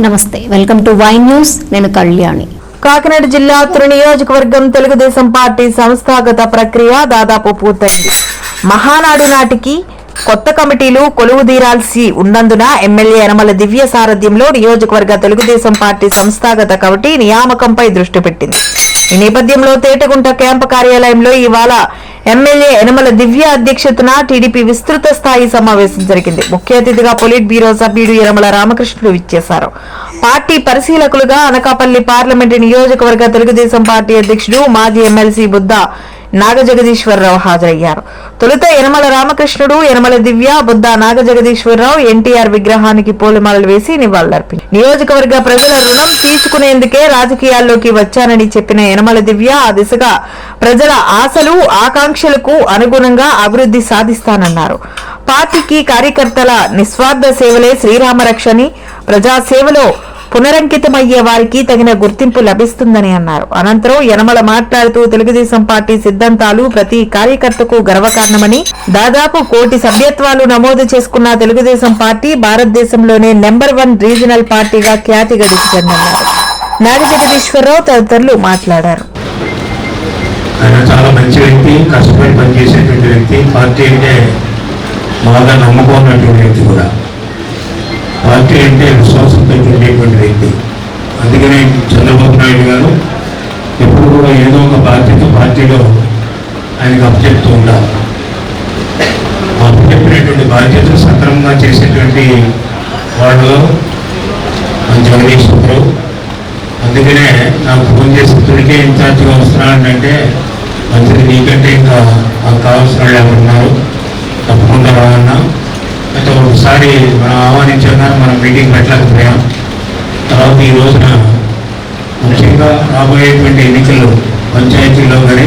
నమస్తే, welcome to Y news. నేను కళ్యాణి. కాకినాడ జిల్లా తుని నియోజకవర్గం తెలుగుదేశం పార్టీ సంస్థాగత ప్రక్రియ దాదాపు పూర్తయింది. మహానాడు నాటికి కొత్త కమిటీలు కొలువుదీరాల్సి ఉన్నందున ఎమ్మెల్యే యనమల దివ్య సారథ్యంలో నియోజకవర్గ తెలుగుదేశం పార్టీ సంస్థాగత కమిటీ నియామకంపై దృష్టి పెట్టింది. ఈ నేపథ్యంలో తేటగుంట క్యాంపు కార్యాలయంలో ఇవాళ ఎమ్మెల్యే యనమల దివ్య అధ్యక్షతన టీడీపీ విస్తృత స్థాయి సమావేశం జరిగింది. ముఖ్య అతిథిగా పొలిట్ బ్యూరో సభ్యుడు యనమల రామకృష్ణుడు విచ్చేశారు. పార్టీ పరిశీలకులుగా అనకాపల్లి పార్లమెంటు నియోజకవర్గ తెలుగుదేశం పార్టీ అధ్యక్షుడు మాజీ ఎమ్మెల్సీ బుద్ధ నాగజగదీశ్వరరావు హాజరయ్యారు. తొలుత యనమల రామకృష్ణుడు, యనమల దివ్య, బుద్ధ నాగజగదీశ్వరరావు ఎన్టీఆర్ విగ్రహానికి పూలమాలలు వేసి నివాళులర్పించారు. నియోజకవర్గ ప్రజల రుణం తీసుకునేందుకే రాజకీయాల్లోకి వచ్చానని చెప్పిన యనమల దివ్య ఆ దిశగా ప్రజల ఆశలు ఆకాంక్షలకు అనుగుణంగా అభివృద్ధి సాధిస్తానన్నారు. పార్టీకి కార్యకర్తల నిస్వార్థ సేవలే శ్రీరామరక్షని, ప్రజాసేవలో పునరంకితమయ్యే వారికి తగిన గుర్తింపు లభిస్తుందని అన్నారు. అనంతరం యనమల మాట్లాడుతూ తెలుగుదేశం పార్టీ సిద్ధాంతాలు ప్రతి కార్యకర్తకు గర్వకారణమని, దాదాపు 1 కోటి సభ్యత్వాలు నమోదు చేసుకున్న తెలుగుదేశం పార్టీ భారతదేశంలోనే నెంబర్ 1 రీజనల్ పార్టీగా ఖ్యాతి గడించిందన్నారు. నాగజగదీశ్వరరావు తదితరులు మాట్లాడారు. చాలా మంచి వ్యక్తి, కష్టపడి పనిచేసేటువంటి వ్యక్తి, పార్టీ అంటే బాగా నమ్మకమైనటువంటి వ్యక్తి కూడా, పార్టీ అంటే విశ్వాసంతో ఉండేటువంటి వ్యక్తి. అందుకనే చంద్రబాబు నాయుడు గారు ఎప్పుడు కూడా ఏదో ఒక బాధ్యత పార్టీలో ఆయనకు అప్పచెప్తూ ఉంటారు. అప్పచెప్పినటువంటి బాధ్యతలు సక్రమంగా చేసేటువంటి వాళ్ళు జగదీశ్వరరావు. అందుకనే నాకు ఫోన్ చేసి తొలికే ఇన్ఛార్జ్గా వస్తున్నానంటే, మంచిది, నీకంటే ఇంకా మాకు కావాల్సిన వాళ్ళు ఎవరున్నారు, తప్పకుండా రావన్నా. అయితే ఒకసారి మనం ఆహ్వానించాం, మనం మీటింగ్ పెట్టలేకపోయాం. తర్వాత ఈ రోజున ముఖ్యంగా రాబోయేటువంటి ఎన్నికలు పంచాయతీల్లో కానీ,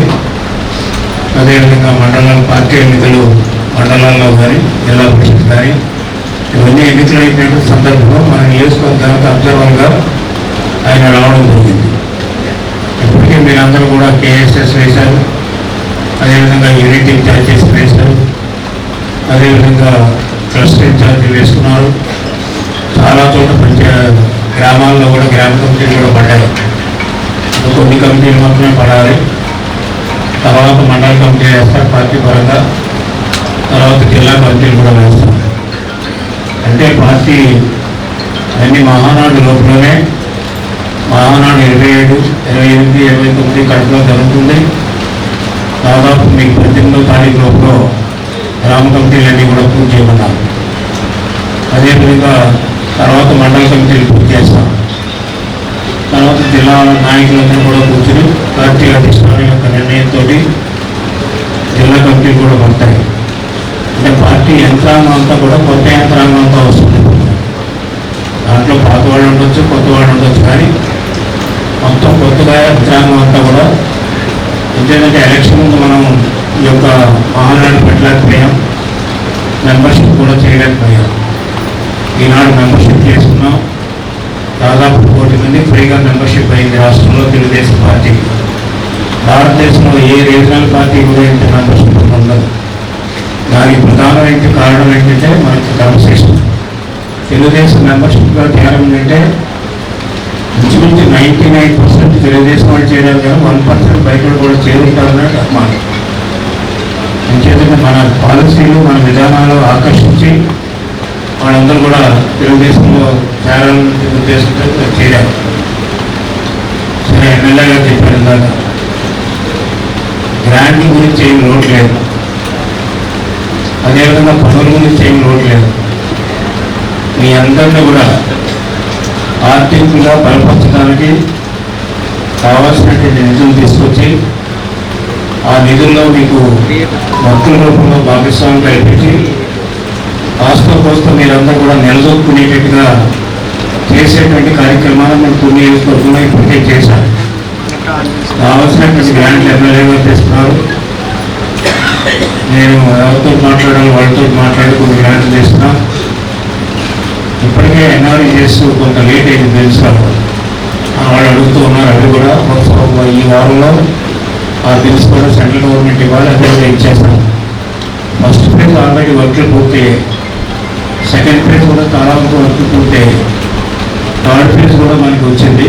అదేవిధంగా మండలాల పార్టీ ఎన్నికలు మండలాల్లో కానీ, జిల్లా పరిషత్ కానీ, ఇవన్నీ ఎన్నికలు అయిపోయిన సందర్భంలో మన నియోజకవర్గానికి అబ్జర్వర్గా ఆయన రావడం జరిగింది. ఇప్పటికే మీరందరూ కూడా కేఎస్ఎస్ వేశారు, అదేవిధంగా యూనిటీ ఇన్ఛార్జెస్ వేశారు, అదేవిధంగా ట్రస్ట్ ఇన్ఛార్జీలు వేసుకున్నారు. చాలా చోట్ల గ్రామాల్లో కూడా గ్రామ కమిటీలు కూడా పడ్డాయి. కొన్ని కమిటీలు మాత్రమే పడాలి, తర్వాత మండల కమిటీ వేస్తారు పార్టీ పరంగా, తర్వాత జిల్లా కమిటీలు కూడా వేస్తారు. అంటే పార్టీ అన్ని మహానాడు లోపలనే, మహానాడు 27, 28, 29 కడపలో జరుగుతుంది. దాదాపు మీకు 18వ తారీఖు లోపల గ్రామ కమిటీలన్నీ కూడా పూర్తి చేయమన్నారు. అదేవిధంగా తర్వాత మండల కమిటీలు పూర్తి చేస్తాం. తర్వాత జిల్లా నాయకులందరూ కూడా కూర్చుని పార్టీ అధిష్టానం యొక్క నిర్ణయంతో జిల్లా కమిటీలు కూడా పడతాయి. అంటే పార్టీ యంత్రాంగం అంతా కూడా కొత్త యంత్రాంగం అంతా వస్తుంది. దాంట్లో పాత వాళ్ళు ఉండొచ్చు, కొత్త వాళ్ళు ఉండొచ్చు, కానీ మొత్తం కొత్తగా యంత్రాంగం అంతా కూడా. ఎందుకంటే ఎలక్షన్ ముందు మనం ఈ యొక్క మహానాడు పెట్టలేకపోయాం, మెంబర్షిప్ కూడా చేయలేకపోయాం. ఈనాడు మెంబర్షిప్ చేసుకున్నాం. దాదాపు 1 కోటి మంది ఫ్రీగా మెంబర్షిప్ అయింది రాష్ట్రంలో తెలుగుదేశం పార్టీకి. భారతదేశంలో ఏ రీజనల్ పార్టీ కూడా ఇంత మెంబర్షిప్ ఉండదు. దానికి ప్రధానమైన కారణం ఏంటంటే మనకి క్రమశిక్షణ. తెలుగుదేశం మెంబర్షిప్గా తేరం ఏంటంటే ఇంచుమించు 99% తెలుగుదేశం వాళ్ళు చేయడానికి 1% బయట కూడా చేరుంటారని మాట. ఇంకేంటంటే మన పాలసీలు, మన విధానాలు ఆకర్షించి వాళ్ళందరూ కూడా తెలుగుదేశంలో చేరాలనే ఉద్దేశంతో చేరారు. సరే, ఎమ్మెల్యే గారు చెప్పారు ఇందాక, గ్రాంటింగ్ గురించి ఏమి లోటు లేదు, అదేవిధంగా పనుల గురించి ఏమి లోటు లేదు. మీ అందరినీ కూడా ఆర్థికంగా బలపరచడానికి కావాల్సినటువంటి నిధులు తీసుకొచ్చి, ఆ నిధుల్లో మీకు భక్తుల రూపంలో భాగస్వామ్యం కల్పించి ఆస్తో కోస్తో మీరందరూ కూడా నిలదొక్కునేటట్టుగా చేసేటువంటి కార్యక్రమాలను మేము కొన్ని నియోజకవర్గంలో ఇప్పటికే చేశాం. కావాల్సినటువంటి గ్రాంట్లు ఎమ్మెల్యే గారు తెస్తున్నారు. నేను ఎవరితో మాట్లాడాలి వాళ్ళతో మాట్లాడి కొన్ని గ్రాంట్లు చేస్తున్నాం. ఇప్పటికే ఎన్ఆర్ఈ చేస్తూ కొంత లేట్ అయింది తెలుసుకోవాలి, వాళ్ళు అడుగుతూ ఉన్నారు. అవి కూడా ఈ వారంలో ఆ బిల్స్ కూడా సెంట్రల్ గవర్నమెంట్ ఇవ్వాలి, అది కూడా ఇచ్చేస్తాం. ఫస్ట్ ఫేజ్ ఆల్రెడీ వర్క్లు పూర్తయ్యాయి, సెకండ్ ఫేజ్ కూడా చాలా వర్క్ పూర్తయ్యాయి. థర్డ్ ఫేజ్ కూడా మనకి వచ్చింది.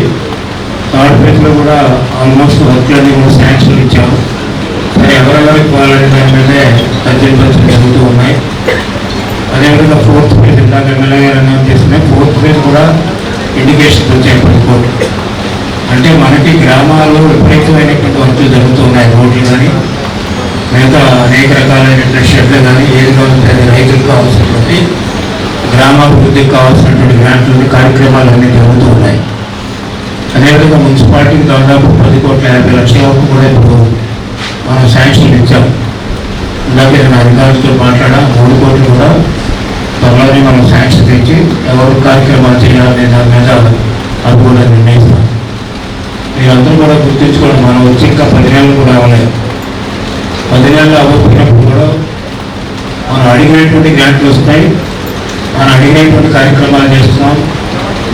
థర్డ్ ఫేజ్లో కూడా ఆల్మోస్ట్ వర్క్లన్నీ కూడా శాంక్షన్ ఇచ్చాము. సరే ఎవరెవరికి పోవాలనే దాని మీదే చర్చలు జరుగుతూ ఉన్నాయి. అదేవిధంగా ఫోర్త్ ఫేజ్ ఇందాక ఎమ్మెల్యే గారు అనౌన్స్ చేస్తున్నాయి. ఫోర్త్ ఫేజ్ కూడా ఇండికేషన్స్ వచ్చాయి పట్టుకోండి. అంటే మనకి గ్రామాల్లో విపరీతమైనటువంటి వర్కులు జరుగుతున్నాయి. రోడ్లు కానీ మిగతా అనేక రకాలైనటువంటి షెడ్లు కానీ ఏది కావాలంటే రైతులకు కావాల్సినటువంటి గ్రామాభివృద్ధికి కావాల్సినటువంటి గ్రాంట్లు కార్యక్రమాలు అన్నీ జరుగుతూ ఉన్నాయి. అదేవిధంగా మున్సిపాలిటీకి దాదాపు 10,50,00,000 వరకు కూడా ఇప్పుడు మనం శాంక్షన్ ఇచ్చాం. అలాగే నేను అధికారులతో మాట్లాడా 3 కోట్లు కూడా త్వరలోనే మనం శాంక్షన్ ఇచ్చి ఎవరు కార్యక్రమాలు చేయాలనే దాని మీద అది కూడా నిర్ణయిస్తాం. మీరందరూ కూడా గుర్తించుకోండి, మనం వచ్చి ఇంకా 10 నెలలు కూడా అవ్వలేదు. 10 నెలలు అవ్వకపోయినప్పుడు కూడా మనం అడిగినటువంటి గ్రాంట్లు వస్తాయి, మనం అడిగినటువంటి కార్యక్రమాలు చేస్తున్నాం,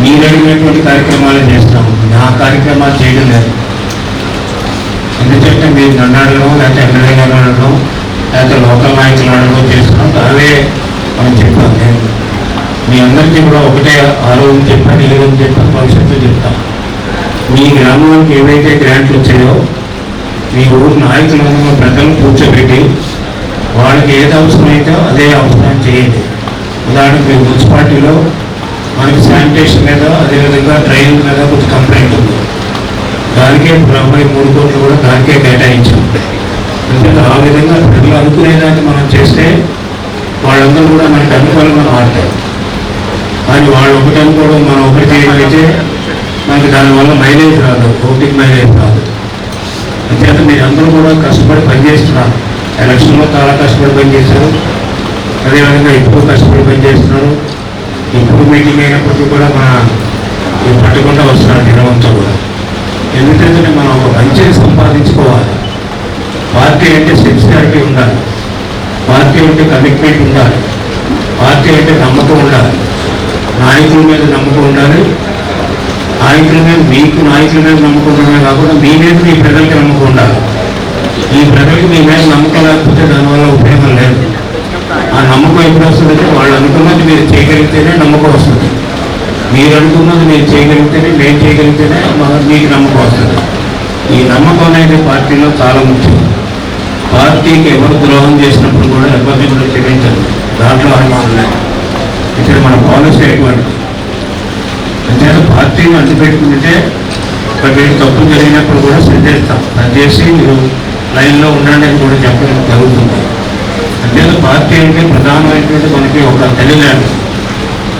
మీరు అడిగినటువంటి కార్యక్రమాలు చేస్తున్నాం. నా కార్యక్రమాలు చేయడం లేదు. ఎందుకంటే మీరు నన్ను అడగడం, లేకపోతే ఎమ్మెల్యే గారు అడగడం, లేకపోతే లోకల్ నాయకులు అడగడం చేస్తున్నాం. అవే మనం చెప్పాం. నేను మీ అందరికీ కూడా ఒకటే ఆరోగ్యం చెప్పాను, ఏదో చెప్పాను, భవిష్యత్తు చెప్తాను. మీ గ్రామానికి ఏవైతే గ్రాంట్లు వచ్చాయో మీ ఊరు నాయకులను ప్రజలను కూర్చోబెట్టి వాళ్ళకి ఏది అవసరమైతే అదే అవసరం చేయండి. ఉదాహరణకు మీ మున్సిపాలిటీలో మనకి శానిటేషన్ మీద, అదేవిధంగా డ్రైనేజ్ మీద కొంచెం కంప్లైంట్ ఉంది. దానికే 3 కోట్లు కూడా దానికే కేటాయించాం. ఎందుకంటే ఆ విధంగా ప్రజలు అనుకునేదాన్ని మనం చేస్తే వాళ్ళందరూ కూడా మనకి అనుకూలంగా మారుతారు. కానీ వాళ్ళు ఒకటి అనుకోవడం, మనం ఒకటి చేయగలిగితే మనకి దానివల్ల మైలేజ్ రాదు, ఓటింగ్ మైలేజ్ రాదు. అంతేత మీరు అందరూ కూడా కష్టపడి పనిచేస్తున్నారు. ఎలక్షన్లో చాలా కష్టపడి పనిచేశారు, అదేవిధంగా ఇప్పుడు కష్టపడి పనిచేస్తున్నారు. ఇప్పుడు మీటింగ్ అయినప్పటికీ కూడా పట్టకుండా వస్తున్నారు జనమంతా కూడా. ఎందుకంటే మనం ఒక మంచిని సంపాదించుకోవాలి. పార్టీ అంటే సిన్సియారిటీ ఉండాలి, పార్టీ అంటే కమిట్మెంట్ ఉండాలి, పార్టీ అంటే నమ్మకం ఉండాలి, నాయకుల మీద నమ్మకం ఉండాలి. నాయకుల మీద నాయకుల మీద నమ్మకం ఉండడమే కాకుండా మీ మీద మీ ప్రజలకి నమ్మకం ఉండాలి. ఈ ప్రజలకి మీ మీద నమ్మకం లేకపోతే దానివల్ల ఉపయోగం లేదు. ఆ నమ్మకం ఎప్పుడు వస్తుందంటే వాళ్ళు అనుకున్నది మీరు చేయగలిగితేనే నమ్మకం వస్తుంది. మీరు అనుకున్నది మీరు చేయగలిగితేనే, మేము చేయగలిగితేనే మీకు నమ్మకం వస్తుంది. ఈ నమ్మకం అనేది పార్టీలో చాలా ముఖ్యం. పార్టీకి ఎవరు ద్రోహం చేసినప్పుడు కూడా ఎవరిని కూడా క్షమించదు, దాంట్లో అనుమానం లేదు. ఇక్కడ మన పాలసీ ఎటువంటి అంటే పార్టీని అంటిపెట్టుకుంటే మీరు తప్పు జరిగినప్పుడు కూడా సరిచేస్తాం, సరిచేసి మీరు లైన్లో ఉండండి అని కూడా చెప్పడం జరుగుతుంది. అంటే పార్టీ అంటే ప్రధానమైనటువంటి మనకి ఒక తల్లి లాంటి.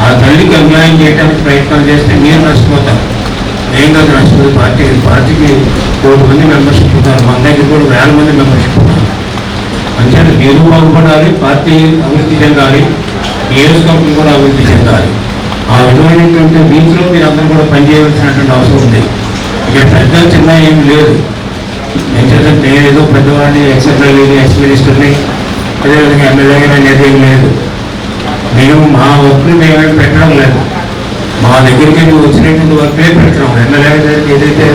ఆ తల్లికి అన్యాయం చేయడానికి ప్రయత్నాలు చేస్తే మీరు నష్టపోతారు, నేను కాదు నష్టపోతే పార్టీకి 1,000 మంది మెంబర్షిప్ ఉన్నారు, మన దగ్గర కూడా 1,000 మంది మెంబర్షిప్ ఉన్నారు. అంటే మీరు బాగుపడాలి, పార్టీ అభివృద్ధి చెందాలి, నియోజకవర్గం కూడా అభివృద్ధి చెందాలి. ఆ విధమైనటువంటి వీటిలో మీరు అందరూ కూడా పనిచేయవలసినటువంటి అవసరం ఉంది. ఇక పెద్ద చిన్న ఏమి లేదు. ఎందుకంటే నేనేదో పెద్దవాడిని, ఎక్స్ మినిస్టర్ని, అదేవిధంగా ఎమ్మెల్యే గారు అనేది ఏం లేదు. మేము మా వర్క్ని మేమేమి పెట్టడం లేదు, మా దగ్గరికి నువ్వు వచ్చినటువంటి వర్క్లే పెట్టడం. ఎమ్మెల్యే గారికి ఏదైతే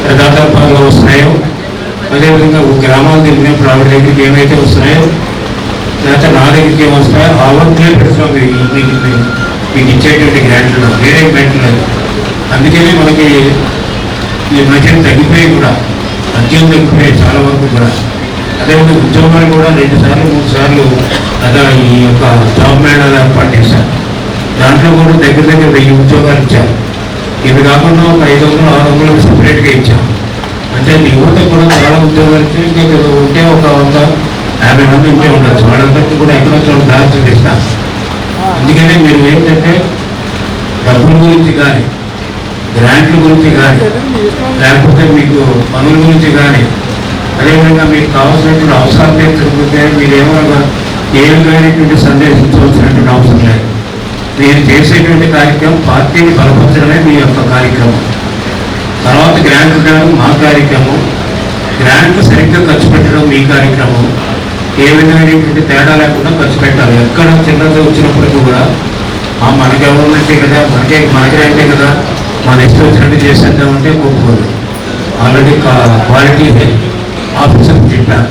ప్రజాపరంగా వస్తున్నాయో, అదేవిధంగా గ్రామాలు తిరిగినప్పుడు ఆవిడ దగ్గరికి ఏమైతే వస్తున్నాయో, లేకపోతే నా దగ్గరికి ఏమి వస్తాయో ఆ వర్క్లే పెడుతున్నాం. మీకు ఇచ్చేటువంటి గ్రాంట్లు వేరే గ్రాంట్లు లేదు. అందుకనే మనకి ఈ మధ్యన తగ్గిపోయి కూడా మద్యం తగ్గిపోయాయి చాలా వరకు కూడా. అదేవిధంగా ఉద్యోగాలు కూడా 2 సార్లు 3 సార్లు అలా ఈ యొక్క జాబ్ మేళాలు ఏర్పాటు చేశారు. దాంట్లో కూడా దగ్గర 1000 ఉద్యోగాలు ఇచ్చారు. ఇవి కాకుండా ఒక 500 600 సపరేట్గా ఇచ్చాం. అంటే యువత కూడా చాలా ఉద్యోగాలు ఇచ్చి ఉంటే ఒక 150 మంది ఉంటే ఉండొచ్చు. వాళ్ళందరికీ కూడా ఎక్కడో బ్యాలెన్స్ ఇస్తాం. అందుకనే మీరు ఏంటంటే డబ్బుల గురించి కానీ, గ్రాంట్ల గురించి కానీ, లేకపోతే మీకు పనుల గురించి కానీ, అదేవిధంగా మీకు కావాల్సినటువంటి అవసరాలు తీర్చకపోతే మీరేమన్నా ఏ విధమైనటువంటి సందేశించవలసినటువంటి అవసరం లేదు. మీరు చేసేటువంటి కార్యక్రమం పార్టీని బలపరచడమే మీ యొక్క కార్యక్రమం. తర్వాత గ్రాంట్ ఉండడం మా కార్యక్రమం, గ్రాంట్ సరిగ్గా ఖర్చు పెట్టడం మీ కార్యక్రమం. ఏ విధమైనటువంటి తేడా లేకుండా ఖర్చు పెట్టాలి. ఎక్కడ చిన్నది వచ్చినప్పటికీ కూడా మన గవర్నమెంటే కదా, మన గ్రాంటే కదా, మన ఇష్టం వచ్చినట్టు చేసేద్దామంటే ఒప్పుకోదు. ఆల్రెడీ క్వాలిటీ ఆఫీసర్ చెప్పాను,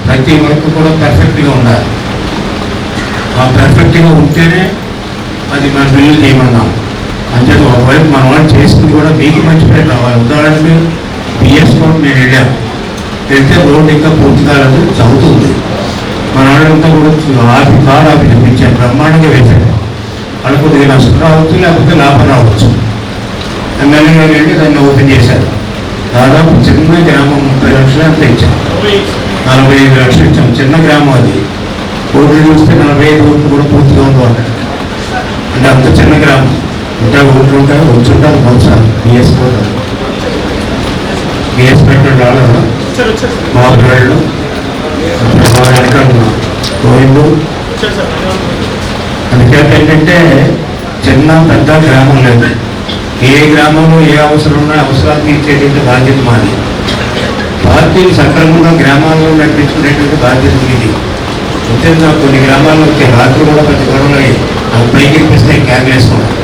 ప్రతి వర్క్ కూడా పర్ఫెక్ట్గా ఉండాలి. ఆ పర్ఫెక్ట్గా ఉంటేనే అది మన బిల్లు చేయమన్నాం. అంటే ఒకవైపు మన వాళ్ళు చేసింది కూడా మీకు మంచి పేరు రావాలి. ఉదాహరణకి బిఎస్ కోట్ నేను వెళ్ళాను, వెళ్తే రోడ్డు ఇంకా పూర్తి కాలేదు, చదువుతుంది. మన వాళ్ళంతా కూడా కారు ఆపి చూపించారు, బ్రహ్మాండంగా వేశారు. వాళ్ళు కొద్దిగా నష్టం రావచ్చు, లేకపోతే లాభం రావచ్చు. ఎమ్మెల్యే గారు వెళ్ళి దాన్ని ఓపెన్ చేశారు. దాదాపు చిన్న గ్రామం 30 లక్షలు అంతా ఇచ్చాం, 45 లక్షలు ఇచ్చాం. చిన్న గ్రామం అది. ఓట్లు చూస్తే 45 ఓట్లు కూడా పూర్తిగా ఉంటుంది. అంటే అంత చిన్న గ్రామం. ఇంకా ఓట్లు ఉంటాయి, వచ్చుంటారు బహుశా బిఎస్ పెట్టిన వాళ్ళు మా పిల్లలు గోవిందు. అందుచేత ఏంటంటే చిన్న పెద్ద గ్రామం లేదు. ఏ గ్రామంలో ఏ అవసరం ఉన్నా అవసరాలు తీర్చేటువంటి బాధ్యత మాది. పార్టీని సక్రమంగా గ్రామాల్లో నడిపించుకునేటువంటి బాధ్యత ఇది. ముఖ్యంగా కొన్ని గ్రామాల్లో వచ్చే రాత్రి కూడా ప్రతి గొడవలు నాకు పైకి ఇప్పిస్తే క్యాబ్ వేసుకున్నాను.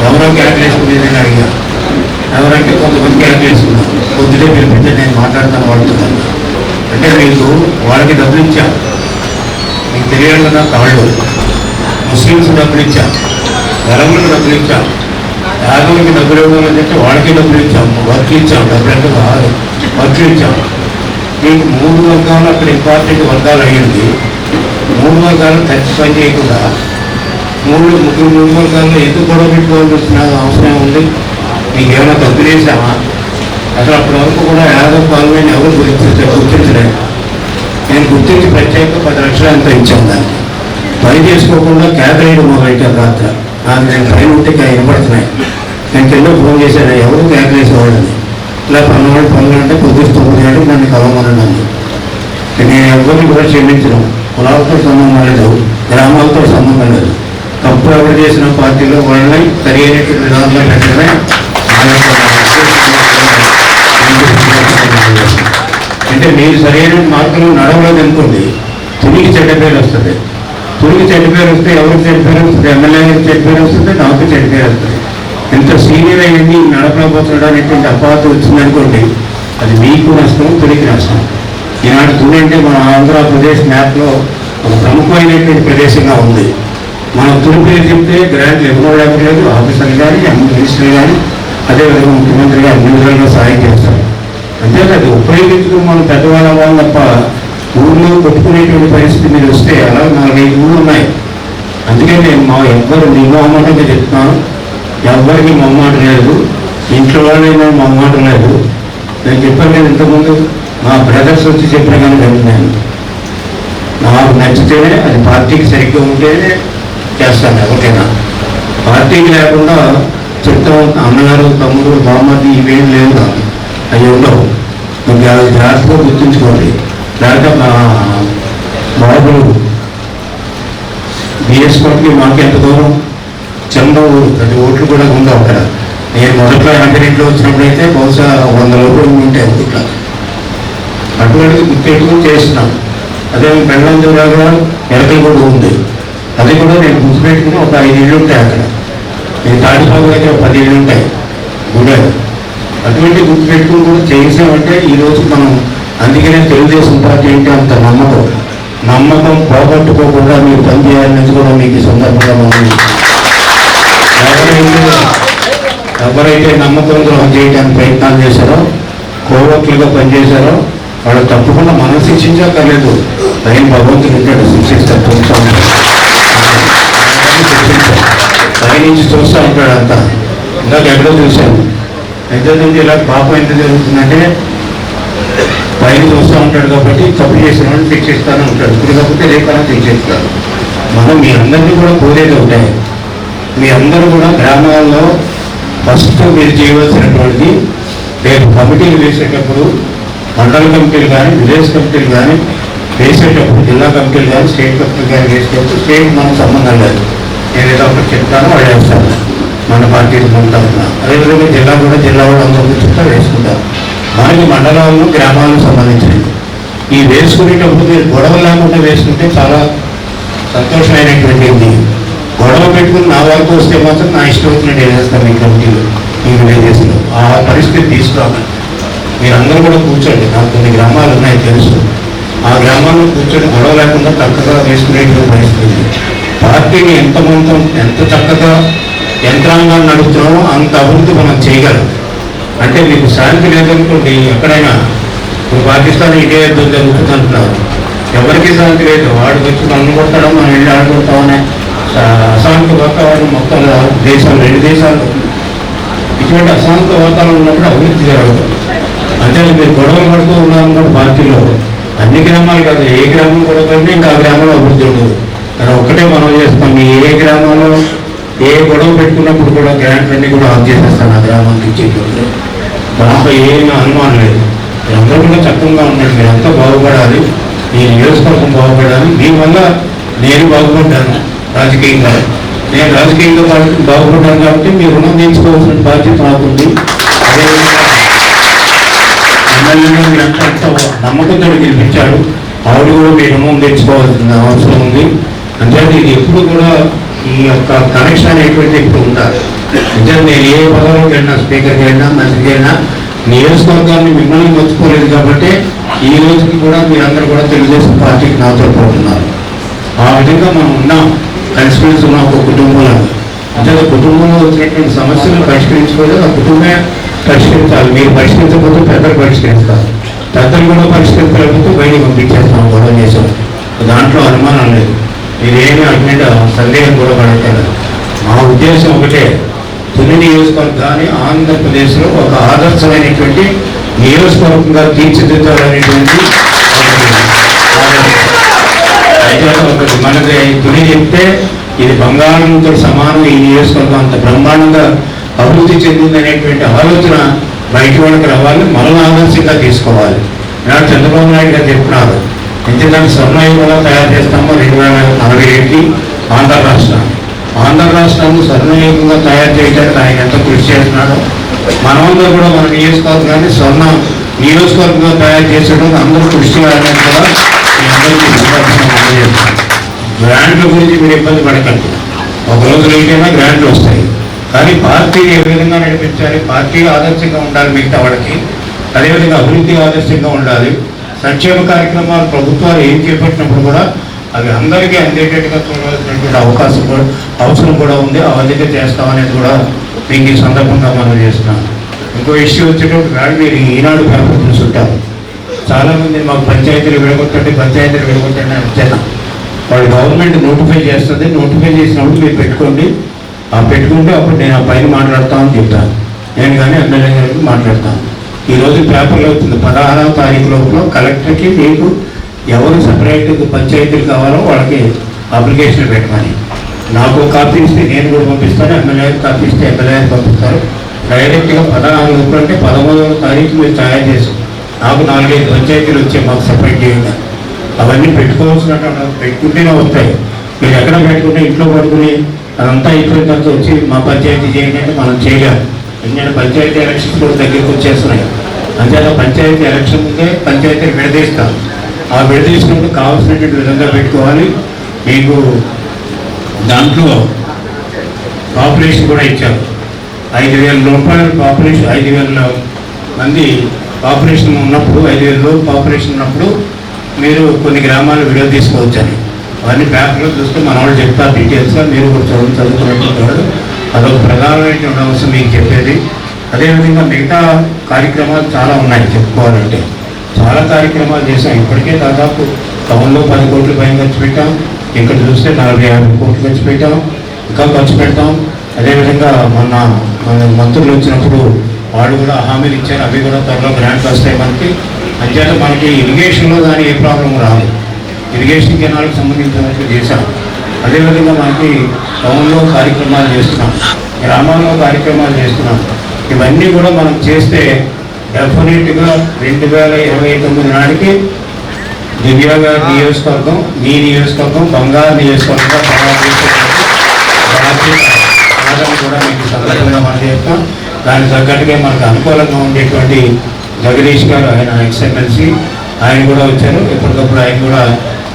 ఎవరో క్యాబ్ వేసుకునేదని అడిగా. ఎవరంటే కొంతమంది క్యాబ్ వేసుకున్నాను. పొద్దుటే పిలిపిస్తే నేను మాట్లాడతాను వాడుతున్నాను. అంటే మీకు వాళ్ళకి డబ్బులు ఇచ్చాం, మీకు తెలియాలి కదా. కాళ్ళు ముస్లిమ్స్ డబ్బులు ఇచ్చాం, గరంలకు డబ్బులు ఇచ్చాం, యాదవులకి డబ్బులు ఇవ్వడం అంటే వాళ్ళకి డబ్బులు ఇచ్చాం, వర్క్ ఇచ్చాం. డబ్బులు అంటే కాదు, వర్క్ ఇచ్చాం. మీకు 3 వర్గాలు అక్కడ ఇంపార్టెంట్ వర్గాలు అయ్యింది. 3 వర్గాలు టచ్ పని చేయకుండా 3 వర్గాల్లో ఎందుకు గొడవ పెట్టుకోవాల్సిన అవసరం ఉంది? మీకు ఏమైనా డబ్బులు వేసామా? అసలు అప్పటి వరకు కూడా యాదవ్ పాల్గొని ఎవరు గుర్తించలేదు. నేను గుర్తించి ప్రత్యేక 10 లక్షలు అంతా ఇచ్చాను. దాన్ని పని చేసుకోకుండా క్యాబ్ వేయడం మొదలెట్టాను. రాత్రి నాకు నేను పైన ఉంటే వినపడుతున్నాయి. నేను కింద ఫోన్ చేశాను, ఎవరు క్యాబ్ వేసేవాళ్ళని. ఇలా పనులు అంటే పొద్దున్న 9 గంటలకు నన్ను కలవమన్నాను. నేను ఎవరిని కూడా క్షమించను. కులాలతో సంబంధం లేదు, గ్రామాలతో సంబంధం లేదు. తప్పు ఎవరు చేసిన పార్టీలో వాళ్ళని సరి అయినటువంటి విధానంలో పెట్టడమే. అంటే మీరు సరైన మార్గంలో నడవలేదు అనుకోండి, తునికి చెడ్డ పేరు వస్తుంది. తునికి చెడ్డ పేరు వస్తే ఎవరికి చెడ్డ పేరు వస్తుంది? ఎమ్మెల్యే గారికి చెడ్డ పేరు వస్తుంది, నాకు చెడ్డ పేరు వస్తుంది. ఎంత సీనియర్ అయ్యింది నడపలేకపోతున్నాడు అనేటువంటి అపాత వచ్చిందనుకోండి, అది మీకు నష్టం, తునికి నష్టం. ఈనాడు తుని అంటే మన ఆంధ్రప్రదేశ్ మ్యాప్లో ఒక ప్రముఖమైనటువంటి ప్రదేశంగా ఉంది. మనం తుని పేరు చెప్తే గ్రాంట్లు ఇవ్వలేదు. ఆఫీసర్లు కానీ, మినిస్టర్లు కానీ, అదేవిధంగా ముఖ్యమంత్రి గారు అన్ని విధాలుగా సహాయం చేస్తారు. అంతేకాదు ఉపయోగించుకుని మనం పెద్దవాళ్ళ వాళ్ళు తప్ప ఊళ్ళో కొట్టుకునేటువంటి పరిస్థితి మీరు వస్తే అలా 4-5 ఊళ్ళు ఉన్నాయి. అందుకే నేను ఎవ్వరు మొహమాటంగా చెప్తున్నాను. ఎవ్వరికి మొహమాట లేదు, ఇంట్లో వాళ్ళైనా మొహమాట లేదు. నేను చెప్పాను కదా ఇంతకుముందు, మా బ్రదర్స్ వచ్చి చెప్పిన కానీ వెళ్తున్నాను. నాకు నచ్చితేనే, అది పార్టీకి సరిగ్గా ఉంటేనే చేస్తాను. ఎవరికైనా పార్టీకి లేకుండా చెప్తాం అన్నగారు, తమ్ముడు, బామ్మది ఇవేం లేవు నాకు. అవి ఉండవు. మీకు అది జాగ్రత్తగా గుర్తుంచుకోండి. లేకపోతే మా బాబులు బిఎస్ కోట్కి మాకు ఎంత దూరం, చిన్న ఊరు, ప్రతి ఓట్లు కూడా ఉండవు అక్కడ. నేను మొదట్లో 82 వచ్చినప్పుడైతే బహుశా 100 ఓట్లు ఉంటాయి ఇట్లా. అటువంటి గుర్తెట్టుకుని చేస్తున్నాను. అదే బెల్లం దూరాగా ఎరకలు కూడా ఉంది. అది కూడా నేను గుర్తుపెట్టుకుని ఒక 5 ఇళ్ళు ఉంటాయి అక్కడ. నేను తాడిపాకు అయితే 10 ఇళ్ళు ఉంటాయి గుడాలు. అటువంటి గుర్తుపెట్టుకుని కూడా చేసామంటే ఈరోజు మనం, అందుకనే తెలుగుదేశం పార్టీ అంటే అంత నమ్మకం పోగొట్టుకోకుండా మీరు పనిచేయాలని కూడా మీకు సందర్భంగా ఉంది. ఎవరైతే నమ్మకం ద్రోహం చేయడానికి ప్రయత్నాలు చేశారో, కోవట్లుగా పనిచేశారో వాళ్ళు తప్పకుండా మనం శిక్షించక్కర్లేదు. పైన భగవంతుడు ఉంటాడు, శిక్షిస్తారు. పైనుంచి చూస్తూ ఉంటాడు అంతా. ఇందాక ఎక్కడో చూశాను, ఎంత నుంచి ఇలా పాపం ఎంత జరుగుతుందంటే పైన చూస్తూ ఉంటాడు. కాబట్టి తప్పు చేసిన వాళ్ళు శిక్షిస్తానే ఉంటాడు. ఇప్పుడు కాకపోతే రేపైనా శిక్షిస్తారు. మనం మీ అందరినీ కూడా కోరేది ఉంటాయి. మీ అందరూ కూడా గ్రామాల్లో ఫస్ట్ మీరు చేయవలసినటువంటిది, రేపు కమిటీలు వేసేటప్పుడు, మండల కమిటీలు కానీ, విలేజ్ కమిటీలు కానీ వేసేటప్పుడు, జిల్లా కమిటీలు కానీ, స్టేట్ కమిటీలు కానీ వేసేటప్పుడు స్టేట్ మనకు సంబంధం లేదు. నేను ఏదో ఒకటి చెప్తాను, వాళ్ళు వేస్తారు మన పార్టీలు ఉంటాను. అదేవిధంగా జిల్లా కూడా జిల్లా వాళ్ళు అందరూ చుట్టూ వేసుకుంటారు. మనకి మండలాలను, గ్రామాలకు సంబంధించినవి ఈ వేసుకునేటప్పుడు మీరు గొడవ లేకుండా వేసుకుంటే చాలా సంతోషమైనటువంటిది. గొడవ పెట్టుకుని నా వరకు వస్తే మాత్రం నా ఇష్టం వచ్చినట్టు వేసేస్తాను ఈ కమిటీలు, ఈ విలేజెస్లో. ఆ పరిస్థితి తీసుకురావాలి. మీరందరూ కూడా కూర్చోండి. నాకు కొన్ని గ్రామాలు ఉన్నాయి తెలుసు. ఆ గ్రామాల్లో కూర్చొని గొడవ లేకుండా చక్కగా వేసుకునేటువంటి పరిస్థితి. పార్టీని ఎంత చక్కగా యంత్రాంగాన్ని నడుపుతున్నామో అంత అభివృద్ధి మనం చేయగలం. అంటే మీకు శాంతి లేదనుకోండి, ఎక్కడైనా ఇప్పుడు పాకిస్తాన్ ఇదే యుద్ధం జరుగుతుంది అంటున్నారు, ఎవరికి శాంతి లేదు. వాడికి వచ్చి నన్ను కొట్టడం, మనం వెళ్ళి ఆడుకుంటామనే అశాంతి వాతావరణం మొత్తం దేశాలు, 2 దేశాలు ఇటువంటి అశాంత వాతావరణం ఉన్నప్పుడు అభివృద్ధి జరగదు. అంటే మీరు గొడవలు పడుతూ ఉన్నాను కూడా పార్టీలో అన్ని గ్రామాలు కాదు, ఏ గ్రామం కూడా కంటే ఇంకా ఆ గ్రామంలో అభివృద్ధి ఉండదు. కానీ ఒక్కటే మనం చేస్తాం, ఏ గ్రామంలో ఏ గొడవ పెట్టుకున్నప్పుడు కూడా గ్రాంట్ అన్ని కూడా ఆఫ్ చేసేస్తాను ఆ గ్రామానికి ఇచ్చేటప్పుడు. దాంట్లో ఏమీ అనుమానం లేదు. మీరందరూ కూడా చక్కగా ఉన్నాడు, మీరంతా బాగుపడాలి, ఈ నియోజకవర్గం బాగుపడాలి. దీనివల్ల నేను బాగుపడ్డాను రాజకీయంగా, నేను రాజకీయంగా బాగుపడ్డాను కాబట్టి మీరు రుణం తీర్చుకోవాల్సిన బాధ్యత నాకుంది. అదేవిధంగా ఎమ్మెల్యేగా మీరంతా నమ్మకంతో గెలిపించాడు, ఆవిడ కూడా మీరు రుణం తెచ్చుకోవాల్సిన అవసరం ఉంది. అంటే ఇది ఎప్పుడు కూడా ఈ యొక్క కనెక్షన్ అనేటువంటి ఇప్పుడు ఉండాలి. అంటే నేను ఏ పదవికి వెళ్ళినా, స్పీకర్కి వెళ్ళినా, మంత్రికి వెళ్ళినా నియోజకవర్గాన్ని మిమ్మల్ని మర్చిపోలేదు కాబట్టి ఈ రోజుకి కూడా మీరందరూ కూడా తెలుగుదేశం పార్టీకి నాతో పోతున్నారు. ఆ విధంగా మనం ఉన్నాం, కలిసిమెలిసి ఉన్నాం ఒక కుటుంబంలో. అంటే కుటుంబంలో వచ్చినటువంటి సమస్యలను పరిష్కరించుకోలేదు, ఆ కుటుంబమే పరిష్కరించాలి. మీరు పరిష్కరించకపోతే పెద్దలు పరిష్కరిస్తారు, పెద్దలు కూడా పరిష్కరించలేకపోతే బయటికి పంపించేస్తాం గొడవ చేసాం. దాంట్లో అనుమానం లేదు, మీరేమీ అటువంటి సందేహం కూడా పడతారు. మా ఉద్దేశం ఒకటే, తుని నియోజకవర్గాన్ని ఆంధ్రప్రదేశ్లో ఒక ఆదర్శమైనటువంటి నియోజకవర్గంగా తీర్చిదిద్దాలనేటువంటి మనకి తుని చెప్తే ఇది బంగారంతో సమానం, ఈ నియోజకవర్గం అంత బ్రహ్మాండంగా అభివృద్ధి చెందిందనేటువంటి ఆలోచన బయట వాళ్ళకి రావాలి, మనల్ని ఆదర్శంగా తీసుకోవాలి. ఈనాడు చంద్రబాబు నాయుడు గారు చెప్తున్నారు, ఎందుకంటే స్వర్ణయుగంగా తయారు చేస్తామో 2047కి ఆంధ్ర రాష్ట్రాన్ని స్వర్ణయుగంగా తయారు చేయడానికి ఆయన ఎంత కృషి చేస్తున్నాడో, మనమందరూ కూడా మన నియోజకవర్గాన్ని స్వర్ణ నియోజకవర్గంగా తయారు చేసేటప్పుడు అందరూ కృషి చేయాలని కూడా మీ అందరికీ అందజేస్తాను. గ్రాంట్ల గురించి మీరు ఇబ్బంది పడకండి, ఒక రోజు లేకైనా గ్రాంట్లు వస్తాయి. కానీ పార్టీని ఏ విధంగా నడిపించాలి, పార్టీ ఆదర్శంగా ఉండాలి మిగతా వాళ్ళకి, అదేవిధంగా అభివృద్ధి ఆదర్శంగా ఉండాలి. సంక్షేమ కార్యక్రమాలు ప్రభుత్వాలు ఏం చేపట్టినప్పుడు కూడా అవి అందరికీ అందేటట్టుగా చూడవలసినటువంటి అవసరం కూడా ఉంది. ఆ విధంగా చేస్తామనేది కూడా మీకు ఈ సందర్భంగా మనం చేస్తున్నాం. ఇంకో ఇష్యూ వచ్చేటప్పుడు మీరు ఈనాడు పేపర్ చూసుంటారు, చాలామంది మాకు పంచాయతీలు విడగొట్టండి అని వచ్చాను. వాళ్ళు గవర్నమెంట్ నోటిఫై చేస్తుంది, నోటిఫై చేసినప్పుడు మీరు పెట్టుకోండి, పెట్టుకుంటే అప్పుడు నేను ఆ పైన మాట్లాడతామని చెప్తాను. నేను కానీ ఎమ్మెల్యే గారికి మాట్లాడతాను. ఈరోజు పేపర్లో అవుతుంది 16వ తారీఖు లోపల కలెక్టర్కి మీకు ఎవరు సపరేట్ పంచాయతీలు కావాలో వాళ్ళకి అప్లికేషన్ పెట్టమని. నాకు కాపీ ఇస్తే నేను కూడా పంపిస్తాను, ఎమ్మెల్యేకి కాపీ ఇస్తే ఎమ్మెల్యేకి పంపిస్తారు. డైరెక్ట్గా 16 లోపల అంటే 13వ తారీఖు మీరు తయారు చేసి నాకు 4-5 పంచాయతీలు వచ్చాయి మాకు సపరేట్ చేయండి. అవన్నీ పెట్టుకుంటేనే వస్తాయి. మీరు ఎక్కడ పెట్టుకుంటే ఇంట్లో పడుకుని అదంతా అయిపోయిన తర్వాత వచ్చి మా పంచాయతీ చేయండి అంటే మనం చేయలేము. ఎందుకంటే పంచాయతీ ఎలక్షన్స్ కూడా దగ్గరికి వచ్చేస్తున్నాయి. అంతేలా పంచాయతీ ఎలక్షన్ ముందే పంచాయతీని విడదీస్తాం. ఆ విడదీసినప్పుడు కావాల్సినటువంటి విధంగా పెట్టుకోవాలి. మీకు దాంట్లో పాపులేషన్ కూడా ఇచ్చారు, 5,000 రూపాయల పాపులేషన్, 5,000 మంది పాపులేషన్ ఉన్నప్పుడు, 5,000 లోపు పాపులేషన్ ఉన్నప్పుడు మీరు కొన్ని గ్రామాలు వీడియో తీసుకోవచ్చని. అవన్నీ పేపర్లో చూస్తే మన వాళ్ళు చెప్తారు డీటెయిల్స్గా, మీరు కూడా చదువుతున్నటువంటి వాడు. అదొక ప్రధానమైనటువంటి అంశం మీకు చెప్పేది. అదేవిధంగా మిగతా కార్యక్రమాలు చాలా ఉన్నాయి చెప్పుకోవాలంటే. చాలా కార్యక్రమాలు చేసాం. ఇప్పటికే దాదాపు టౌన్లో 10 కోట్ల పైన ఖర్చు పెట్టాం, ఇక్కడ చూస్తే 40-50 కోట్లు ఖర్చు పెట్టాం, ఇంకా ఖర్చు పెడతాం. అదేవిధంగా మన మంత్రులు వచ్చినప్పుడు వాళ్ళు కూడా హామీలు ఇచ్చారు, అవి కూడా త్వరలో గ్రాంట్లు వస్తాయి మనకి. అంచేత మనకి ఇరిగేషన్లో కానీ ఏ ప్రాబ్లం రాదు. ఇరిగేషన్ కెనాల్కి సంబంధించినట్టు చేశాం. అదేవిధంగా మనకి టౌన్లో కార్యక్రమాలు చేస్తున్నాం, గ్రామాల్లో కార్యక్రమాలు చేస్తున్నాం. ఇవన్నీ కూడా మనం చేస్తే డెఫినెట్గా 2029 నాటికి దివ్య గారి నియోజకవర్గం, మీ నియోజకవర్గం బంగారు నియోజకవర్గంగా కూడా మీకు సందర్భంగా మనం చేస్తాం. దానికి తగ్గట్టుగా మనకు అనుకూలంగా ఉండేటువంటి జగదీష్ గారు, ఆయన ఎక్స్ఎమ్మెల్సీ, ఆయన కూడా వచ్చారు. ఎప్పటికప్పుడు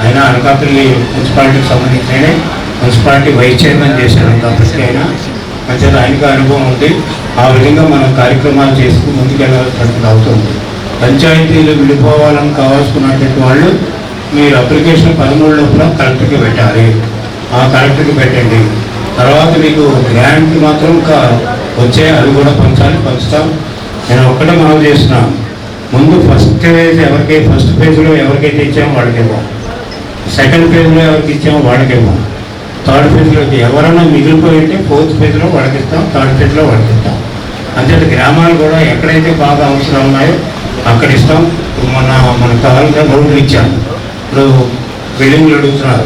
ఆయన అనకాపల్లి మున్సిపాలిటీకి సంబంధించిన మున్సిపాలిటీ వైస్ చైర్మన్ చేశారు అనకాపల్లికి. మంచిగా ఆయనకు అనుభవం ఉంది. ఆ విధంగా మనం కార్యక్రమాలు చేసుకుని ముందుకెళ్ళాల్సినటువంటి అవుతుంది. పంచాయతీలు విడిపోవాలని కావాల్సుకున్నటువంటి వాళ్ళు మీరు అప్లికేషన్ 13 లోపల కలెక్టర్కి పెట్టాలి. ఆ కలెక్టర్కి పెట్టండి. తర్వాత మీకు గ్రాంట్ మాత్రం ఇంకా వచ్చే అవి కూడా పంచుతాం. నేను ఒక్కటే మనం చేస్తున్నాం. ముందు ఫస్ట్ ఫేజ్లో ఎవరికైతే ఇచ్చామో వాళ్ళకి ఇవ్వం, సెకండ్ ఫేజ్లో ఎవరికి ఇచ్చామో వాళ్ళకి ఇవ్వం, థర్డ్ ఫేజ్లో ఎవరైనా మిగిలిపోయి ఉంటే ఫోర్త్ ఫేజ్లో వాళ్ళకి ఇస్తాం, థర్డ్ ఫేజ్లో వాళ్ళకి ఇస్తాం. అంతే గ్రామాలు కూడా ఎక్కడైతే బాగా అవసరం ఉన్నాయో అక్కడ ఇస్తాం. మనకు కావాల్సిన రోడ్లు ఇచ్చాము, ఇప్పుడు బిల్డింగ్లు అడుగుతున్నారు,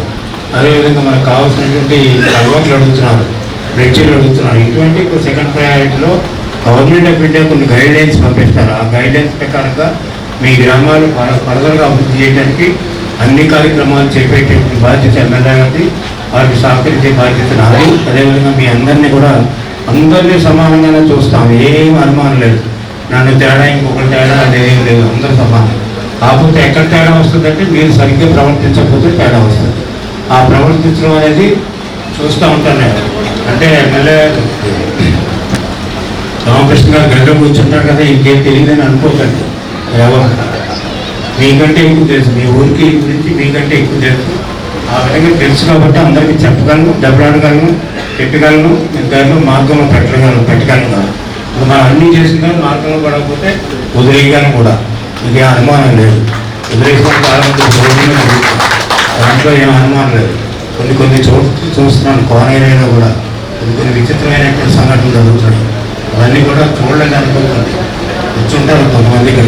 అదేవిధంగా మనకు కావాల్సినటువంటి అలవాట్లు అడుగుతున్నారు, బ్రిడ్జీలు అడుగుతున్నారు. ఇటువంటి ఇప్పుడు సెకండ్ ప్రయారిటీలో గవర్నమెంట్ ఆఫ్ ఇండియా కొన్ని గైడ్లైన్స్ పంపిస్తారు. ఆ గైడ్లైన్స్ ప్రకారంగా మీ గ్రామాలు ఫర్దర్గా అభివృద్ధి చేయడానికి అన్ని కార్యక్రమాలు చేపట్టేటువంటి బాధ్యత ఎమ్మెల్యే గారికి, వారికి సహకరించే బాధ్యత నాది. అదేవిధంగా మీ అందరినీ సమానంగానే చూస్తాం, ఏం అనుమానం లేదు. నన్ను తేడా ఇంకొకటి తేడా అదేం లేదు, అందరూ సమానం. కాకపోతే ఎక్కడ తేడా వస్తుందంటే మీరు సరిగ్గా ప్రవర్తించకపోతే తేడా వస్తుంది. ఆ ప్రవర్తించడం అనేది చూస్తూ ఉంటాను నేను. అంటే ఎమ్మెల్యే రామకృష్ణ గారు గదిలో కూర్చుంటారు కదా, ఇంకేం తెలియదని అనుకోకండి. ఎవరు మీకంటే ఎక్కువ తెలుసు, మీ ఊరికి గురించి మీకంటే ఎక్కువ తెలుసు. ఆ విధంగా తెలుసు కాబట్టి అందరికీ చెప్పగలను, దెబ్బలాడగలను, పెట్టగలను, ఇంకా మార్గంలో పెట్టగలను. మనం అన్నీ చేసిన కానీ మార్గంలో పడకపోతే వదిలేయగలను కూడా. ఇది అనుమానం లేదు. వదిలేసిన దాంట్లో ఏం అనుమానం లేదు. కొన్ని చోట్ల చూస్తున్నాను, కోనేరైనా కూడా కొన్ని విచిత్రమైనటువంటి సంఘటనలు జరుగుతున్నాయి. అవన్నీ కూడా చూడలేదు అనుకోకండి, కూర్చుంటారు కొంతమందికి.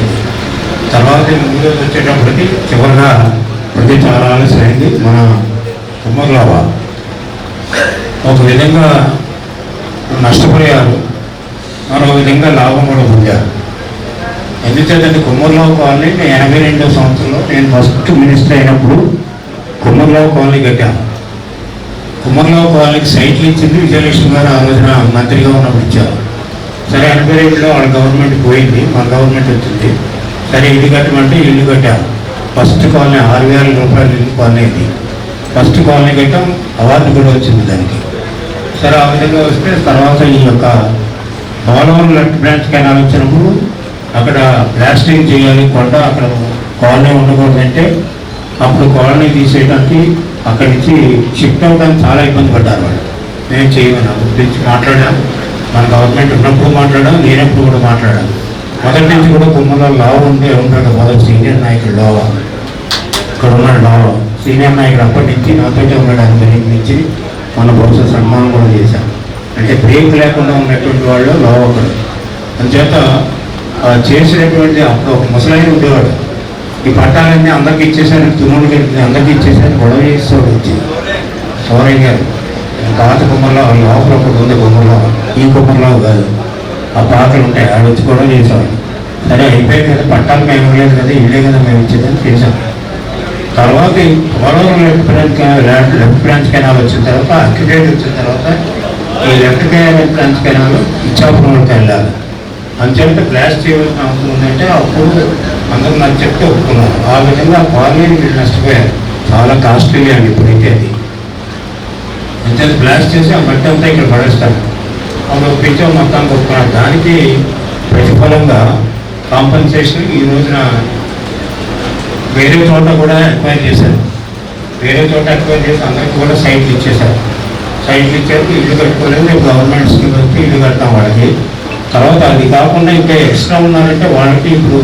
తర్వాత ముందు వచ్చేటప్పటికి చివరిగా ప్రతి చాలా ఆలస్యమైంది. మన కుమ్మర్లో ఒక విధంగా నష్టపోయారు, మరో విధంగా లాభం కూడా పొందారు. ఎందుచేతంటే కుమ్మర్రావు కాలనీ 82వ సంవత్సరంలో నేను ఫస్ట్ మినిస్టర్ అయినప్పుడు కుమ్మర్రావు కాలనీ కట్టాను. కుమ్మర్రావు కాలనీకి సైట్లు ఇచ్చింది విజయలక్ష్మి గారు, ఆ రోజున మంత్రిగా ఉన్నప్పుడు ఇచ్చారు. సరే 82లో వాళ్ళ గవర్నమెంట్ పోయింది, మన గవర్నమెంట్ వచ్చింది. సరే ఇల్లు కట్టమంటే ఇల్లు కట్టాను. ఫస్ట్ కాలనీ 6,000 రూపాయలు ఇల్లు కాలనీ ఇది. ఫస్ట్ కాలనీ కట్టాం, అవార్డు కూడా వచ్చింది దానికి. సరే ఆ విధంగా వస్తే తర్వాత ఈ యొక్క పోలవరం లెఫ్ట్ బ్రాంచ్ కెనాల్ వచ్చినప్పుడు అక్కడ బ్లాస్టింగ్ చేయాలి, కొండ అక్కడ కాలనీ ఉండకూడదంటే అప్పుడు కాలనీ తీసేయడానికి అక్కడి నుంచి షిఫ్ట్ అవ్వడానికి చాలా ఇబ్బంది పడ్డారు వాళ్ళు. నేను చేయమని అప్పటి నుంచి మాట్లాడాను, మన గవర్నమెంట్ ఉన్నప్పుడు మాట్లాడాను, నేనప్పుడు కూడా మాట్లాడాను. మొదటి నుంచి కూడా కుమ్మలో లావు ఉంటాడు మొదటి సీనియర్ నాయకుడు లోవా, ఇక్కడ ఉన్నాడు లావా సీనియర్ నాయకుడు. అప్పటి నుంచి నాతోటే ఉన్నాడు. ఆయన నుంచి మన బహుశా సన్మానం కూడా చేశాను. అంటే బ్రేక్ లేకుండా ఉన్నటువంటి వాళ్ళు లావా ఒకడు. అందుచేత చేసినటువంటి అప్పుడు ఒక ముసలాయన ఉండేవాడు, ఈ పట్టాలన్నీ అందరికీ ఇచ్చేసారు, తుమ్మలకి అందరికీ ఇచ్చేసారు, గొడవ చేసేవాడు వచ్చి సౌరయ్య గారు. పాత కుమ్మర్లో లోపల ఒకటి ఉంది, కుమ్మర్లో ఈ కుమ్మర్లో కాదు, ఆ పాటలు ఉంటాయి, ఆడ వచ్చి గొడవ చేసేవాడు. సరే అయిపోయింది కదా, పట్టాలు మేము ఇవ్వలేదు కదా, ఇల్లే కదా మేము ఇచ్చేదని చేశాం. తర్వాత ఈ పోలవరం లెఫ్ట్ బ్రాంచ్ కెనాల్ వచ్చిన తర్వాత, అక్కిపేట వచ్చిన తర్వాత ఈ లెఫ్ట్ బ్రాంచ్ కెనాల్ ఇచ్చాపురంలోకి వెళ్ళాలి. అంచేత బ్లాస్ట్ చేయవలసిన అవసరం ఉందంటే అప్పుడు అందరూ నాకు చెప్తే ఒప్పుకున్నారు. ఆ విధంగా కాలనీని వీళ్ళు నష్టపోయారు. చాలా కాస్ట్లీ అండి ఇప్పుడైతే అది. అంచేత బ్లాస్ట్ చేసి ఆ మట్టి అంతా ఇక్కడ పడేస్తారు. అప్పుడు ఒప్పించాం, మొత్తానికి ఒప్పుకున్నారు. దానికి ప్రతిఫలంగా కాంపన్సేషన్ ఈ రోజున వేరే చోట కూడా ఎక్వైర్ చేశారు. వేరే చోట ఎక్వైర్ చేసి అందరికీ కూడా సైట్లు ఇచ్చేశారు. సైట్లు ఇచ్చారు, ఇల్లు కట్టుకోలేదు. గవర్నమెంట్ స్కీమ్ వచ్చి ఇల్లు కడతాం వాళ్ళకి. తర్వాత అది కాకుండా ఇంకా ఎక్స్ట్రా ఉన్నారంటే వాళ్ళకి ఇప్పుడు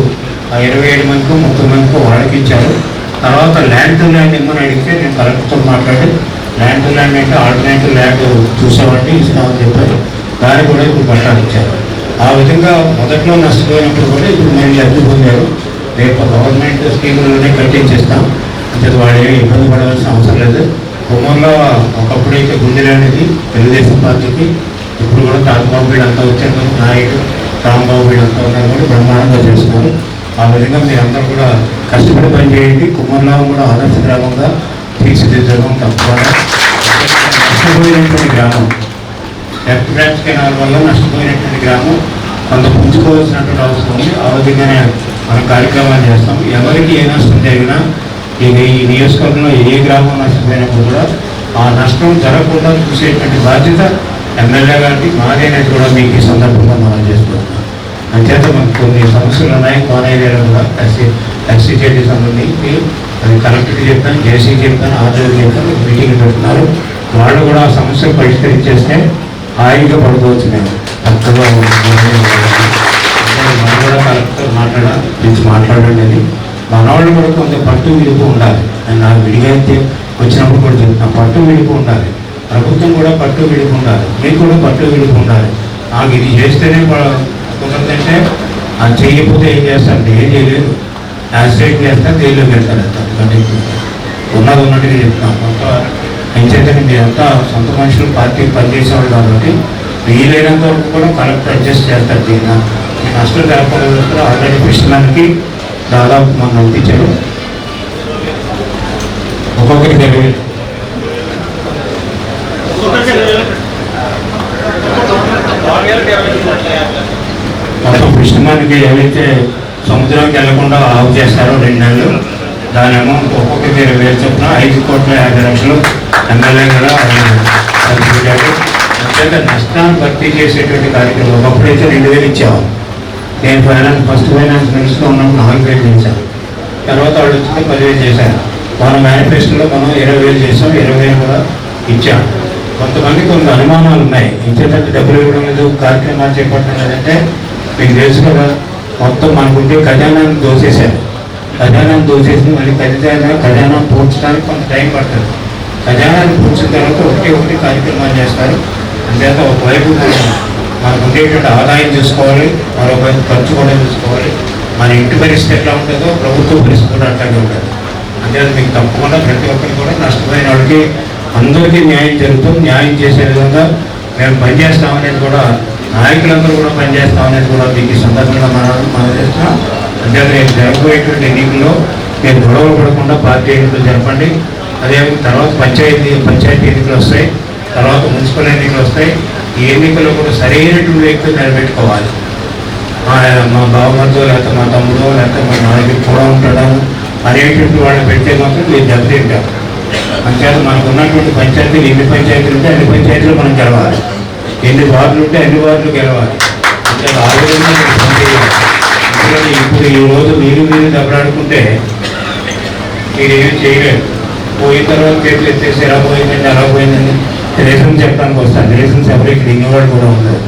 27 మందికో 30 మందికో వాళ్ళకి ఇచ్చారు. తర్వాత ల్యాండ్ టు ల్యాండ్ ఇమ్మని అడిగితే నేను కలెక్టర్తో మాట్లాడి ల్యాండ్ టు ల్యాండ్ అంటే ఆల్టర్నేటివ్ ల్యాండ్ చూసామంటే ఇస్తామని చెప్పారు. దాన్ని కూడా ఇప్పుడు పట్టాలు ఇచ్చారు. ఆ విధంగా మొదట్లో నష్టపోయినప్పుడు కూడా ఇప్పుడు మేము లబ్ధి పొందారు. రేపు గవర్నమెంట్ స్కీములనే కట్టించేస్తాం. అంటే వాళ్ళు ఏమి ఇబ్బంది పడవలసిన అవసరం లేదు. కుమ్మర్లో ఒకప్పుడైతే గుండెలు అనేది తెలుగుదేశం పార్టీకి, ఇప్పుడు కూడా తాతబాబు వీళ్ళు అంతా వచ్చారు, నాయుడు రాంబాబు వీళ్ళు అంతా ఉన్నారు కూడా బ్రహ్మాండంగా చేస్తున్నారు. ఆ విధంగా మీరందరూ కూడా కష్టపడి పనిచేయండి. కుమ్మర్లో కూడా ఆదర్శ గ్రామంగా తీర్చిదిద్దడం తప్పకుండా. నష్టపోయినటువంటి గ్రామం లెఫ్ట్ బ్రాంచ్ కెనాల్ వల్ల నష్టపోయినటువంటి గ్రామం కొంత పుంజుకోవాల్సినటువంటి అవసరం ఉంది. ఆ విధంగానే మనం కార్యక్రమాలు చేస్తాం. ఎవరికి ఏ నష్టం జరిగినా ఈ నియోజకవర్గంలో ఏ గ్రామం నష్టపోయినప్పుడు కూడా ఆ నష్టం జరగకుండా చూసేటువంటి బాధ్యత ఎమ్మెల్యే గారికి మాది అనేది కూడా మీకు ఈ సందర్భంగా మనం చేసుకుంటున్నాం. అంచేత మనకు కొన్ని సమస్యలు ఉన్నాయి. కోన ఏరియాలో కూడా ఎస్సీజేటీ సంబంధించి అది కలెక్టర్కి చెప్పాను, జేసీకి చెప్పాను, ఆర్డీఓకి చెప్పాను, మీటింగ్ పెడుతున్నారు. వాళ్ళు కూడా ఆ సమస్యలు పరిష్కరించేస్తే హాయిగా పడుకోవచ్చు మేము చక్కగా మనం కూడా కలెక్టర్ మాట్లాడండి అని మనవాళ్ళు కూడా కొంత పట్టు విడుపు ఉండాలి. నేను నాకు విడిగా వచ్చినప్పుడు కూడా చెప్తాను, పట్టు విడుపు ఉండాలి. ప్రభుత్వం కూడా పట్టు విడుపు ఉండాలి, మీకు కూడా పట్టు విడుపు ఉండాలి. నాకు ఇది చేస్తేనే కుదరదంటే అది చేయకపోతే ఏం చేస్తాను, ఏం చేయలేదు, యాక్సిడెంట్ చేస్తాను, జైల్లోకి వెళ్తాను. అందుకంటే ఉన్నట్టుగా చెప్తాను. కొంత ఎంచేతని మీరంతా సొంత మనుషులు పార్టీకి పనిచేసేవాళ్ళు కాబట్టి వీలైనంత వరకు కూడా కలెక్టర్ అడ్జస్ట్ చేస్తారు. దీన్ని నష్టం జరపడం ఆల్రెడీ కృష్ణానికి దాదాపు మనం అందించారు. ఒక్కొక్కరికి మొత్తం కృష్ణానికి ఏవైతే సముద్రానికి వెళ్లకుండా ఆఫ్ చేస్తారో 2 నెలలు, దాని అమౌంట్ ఒక్కొక్కరికి 20,000 చొప్పున 5,50,00,000 ఎమ్మెల్యే కూడా కల్పించారు. అంతేగా నష్టాన్ని భర్తీ చేసేటువంటి కార్యక్రమం ఒకప్పుడైతే 2,000 ఇచ్చేవాళ్ళు. నేను ఫస్ట్ ఫైనాన్స్ మినిస్టర్లో ఉన్నప్పుడు 4,000 చేశాను. తర్వాత వాళ్ళు వచ్చింది 10,000 చేశారు. మన మేనిఫెస్టోలో మనం 20,000 చేసాం, 20,000 కూడా ఇచ్చాం. కొంతమంది కొన్ని అనుమానాలు ఉన్నాయి, ఇంకేంటంటే డబ్బులు ఇవ్వడం లేదు, కార్యక్రమాలు చేపట్టడం లేదంటే మీకు తెలుసు కదా, మొత్తం మనకుంటే ఖజానాన్ని దోసేశారు. ఖజానాన్ని దోసేసి మళ్ళీ ఖజానా పూడ్చడానికి కొంత టైం పడుతుంది. ఖజానాన్ని పూడ్చిన తర్వాత ఒకటి కార్యక్రమాలు చేస్తారు. అంతేత ఒకవైపు మనకు ఉండేటువంటి ఆదాయం చూసుకోవాలి, మరోవైపు ఖర్చు కూడా చూసుకోవాలి. మన ఇంటి పరిస్థితి ఎట్లా ఉంటుందో ప్రభుత్వ పరిస్థితి కూడా అట్లాగే ఉంటుంది. అంతేత మీకు తప్పకుండా ప్రతి ఒక్కరికి కూడా నష్టపోయిన వాళ్ళకి అందరికీ న్యాయం జరుగుతుంది. న్యాయం చేసే విధంగా మేము పనిచేస్తామనేది కూడా, నాయకులందరూ కూడా పనిచేస్తామనేది కూడా మీకు ఈ సందర్భంగా మనం చేస్తున్నాం. అంతేత రేపు జరగబోయేటువంటి ఎన్నికల్లో మీరు గొడవలు పడకుండా పార్టీ ఎన్నికలు జరపండి. అదే తర్వాత పంచాయతీ ఎన్నికలు వస్తాయి, తర్వాత మున్సిపల్ ఎన్నికలు వస్తాయి. ఈ ఎన్నికల్లో కూడా సరైనటువంటి వ్యక్తులు నిలబెట్టుకోవాలి. మా బావమరిదో లేకపోతే మా తమ్ముడో లేకపోతే మా నాయకుడు కూడా ఉంటాము అనేటువంటి వాళ్ళని పెడితే మాత్రం మీరు దెబ్బతింటారు. అంతేత మనకు ఉన్నటువంటి పంచాయతీలు ఎన్ని పంచాయతీలు ఉంటే అన్ని పంచాయతీలు మనం గెలవాలి, ఎన్ని వార్డులు ఉంటే అన్ని వార్డులు గెలవాలి. అంతేత ఆ విధంగా మీరు పనిచేయాలి. ఇప్పుడు ఈరోజు మీరు దెబ్బలాడుకుంటే మీరేం చేయలేరు. పోయిన తర్వాత చేతులు ఎత్తేసి ఎలా పోయిందండి అలా పోయిందండి రీజన్ చెప్పడానికి వస్తాను. రీజన్స్ ఎవరికి దిగేవాడు కూడా ఉండదు.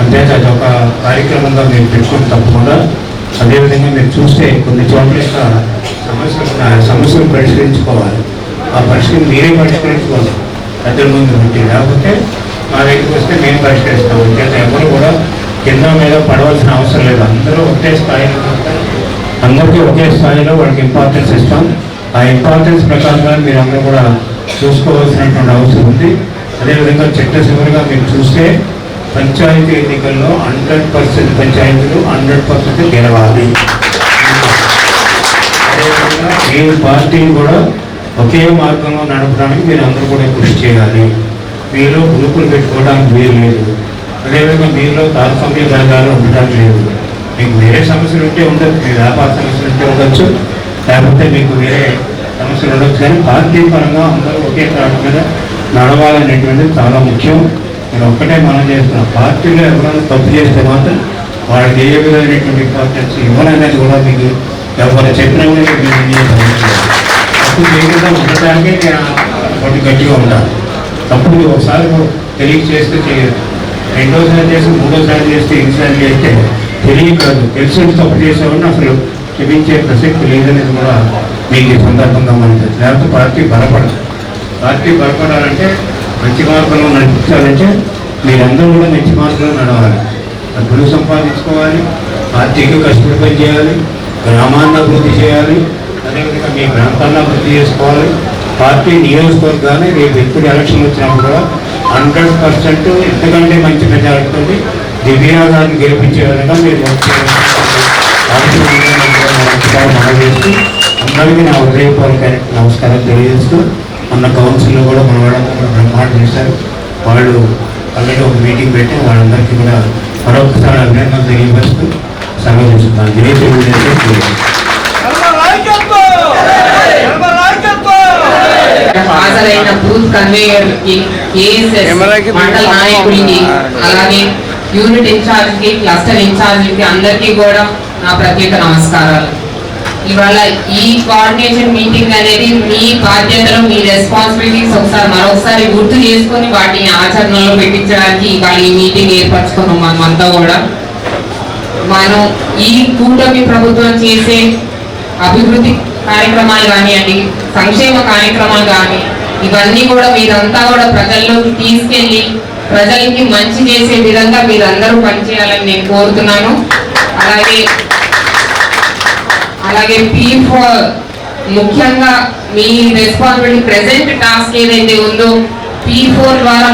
అంతేత అదొక కార్యక్రమంగా మీరు పెట్టుకుని తప్పకుండా అదేవిధంగా మీరు చూస్తే కొన్ని చోట్ల సమస్యలు పరిష్కరించుకోవాలి. ఆ పరిస్థితిని మీరే పరిష్కరించుకోవాలి పెద్దల ముందు పెట్టి, లేకపోతే మా దగ్గరికి వస్తే మేము పరిష్కరిస్తాం. అంతేత ఎవరు కూడా కింద మీద పడవలసిన అవసరం లేదు. అందరూ ఒకే స్థాయిలో ఉంటారు, అందరికీ ఒకే స్థాయిలో వాళ్ళకి ఇంపార్టెన్స్ ఇస్తాం. ఆ ఇంపార్టెన్స్ ప్రకారంగా మీరు అందరూ కూడా చూసుకోవాల్సినటువంటి అవసరం ఉంది. అదేవిధంగా చివరిగా మీరు చూస్తే పంచాయతీ ఎన్నికల్లో 100% పంచాయతీలు 100% గెలవాలి. అదేవిధంగా మీ పార్టీని కూడా ఒకే మార్గంలో నడపడానికి మీరు అందరూ కూడా కృషి చేయాలి. మీలో గ్రూపులు పెట్టుకోవడానికి వీలు లేదు. అదేవిధంగా మీలో తారతమ్య వర్గాలు ఉండడానికి లేదు. మీకు వేరే సమస్యలు ఉంటే ఉండదు, మీ వ్యాపార సమస్యలు ఉంటే ఉండొచ్చు, లేకపోతే మీకు వేరే సమస్యలు ఉండొచ్చు. కానీ పార్టీ పరంగా అందరూ ఒకే తాటి మీద నడవాలనేటువంటిది చాలా ముఖ్యం. నేను ఒక్కటే మనం చేస్తున్నాం, పార్టీలో ఎవరైనా తప్పు చేస్తే మాత్రం వాళ్ళకి ఏ విధమైనటువంటి ఇంపార్టెన్స్ ఇవ్వాలనేది కూడా మీకు ఎవరు చెప్పినా కూడా తప్పు చేయకుండా ఉండటానికి నేను కొంచెం గట్టిగా ఉంటాను. తప్పుడు ఒకసారి తెలియచేస్తే చేయదు, రెండోసారి చేసి మూడోసారి చేస్తే ఎన్నిసార్లు చేస్తే తెలియదు. తెలిసి తప్పు చేసేవాడిని అసలు క్షమించే ప్రసక్తి లేదనేది కూడా మీకు ఈ సందర్భంగా మనం లేకపోతే పార్టీ బలపడదు. పార్టీ బలపడాలంటే మంచి మార్గంలో నడిపించాలంటే మీరందరూ కూడా మంచి మార్గంలో నడవాలి, డబ్బులు సంపాదించుకోవాలి, పార్టీకి కష్టపడి పని చేయాలి, గ్రామాన్ని అభివృద్ధి చేయాలి, అదేవిధంగా మీ ప్రాంతాన్ని అభివృద్ధి చేసుకోవాలి. పార్టీ నియోజకవర్గాన్ని రేపు ఎప్పుడు ఎలక్షన్ వచ్చినప్పుడు కూడా 100% ఎంతకంటే మంచి మెజారిటీతో దివ్యా గారిని గెలిపించే విధంగా మీరు చేస్తూ అందరికీ నా హృదయపూర్వక నమస్కారం తెలియజేస్తూ, మొన్న కౌన్సిల్లో కూడా మన వాళ్ళంతా కూడా బ్రహ్మాండం చేశారు. వాళ్ళు ఆల్రెడీ ఒక మీటింగ్ పెట్టి వాళ్ళందరికీ కూడా మరొకసారి అభినందనలు తెలియపరుస్తూ సెలవు తీసుకున్నాను. జై తెలుగుదేశం. హాజరైన బూత్ కన్వేయర్ కి, ఏఎస్ఎస్ మండల నాయకులకి, అలాగే యూనిట్ ఇన్ఛార్జ్ కి, క్లస్టర్ ఇన్ఛార్జ్ కి అందరికీ కూడా నా ప్రత్యేక నమస్కారాలు. ఇవాళ ఈ కోఆర్డినేషన్ మీటింగ్ అనేది మీ బాధ్యతలు, మీ రెస్పాన్సిబిలిటీస్ మరొకసారి గుర్తు చేసుకొని వాటిని ఆచరణలో పెట్టించడానికి ఇవాళ ఈ మీటింగ్ ఏర్పరచుకున్నాం. మనమంతా కూడా మనం ఈ కూటమి ప్రభుత్వం చేసే అభివృద్ధి కార్యక్రమాలు కానివ్వండి, సంక్షేమ కార్యక్రమాలు కానీ ఇవన్నీ కూడా మీరంతా కూడా ప్రజల్లోకి తీసుకెళ్ళి ప్రజలకి మంచి చేసే విధంగా మీరందరూ పనిచేయాలని నేను కోరుతున్నాను. అలాగే P4 ముఖ్యంగా మీ రెస్పాన్సిబిలిటీ ప్రెసెంట్ టాస్క్ ఏదైతే ఉందో P4 ద్వారా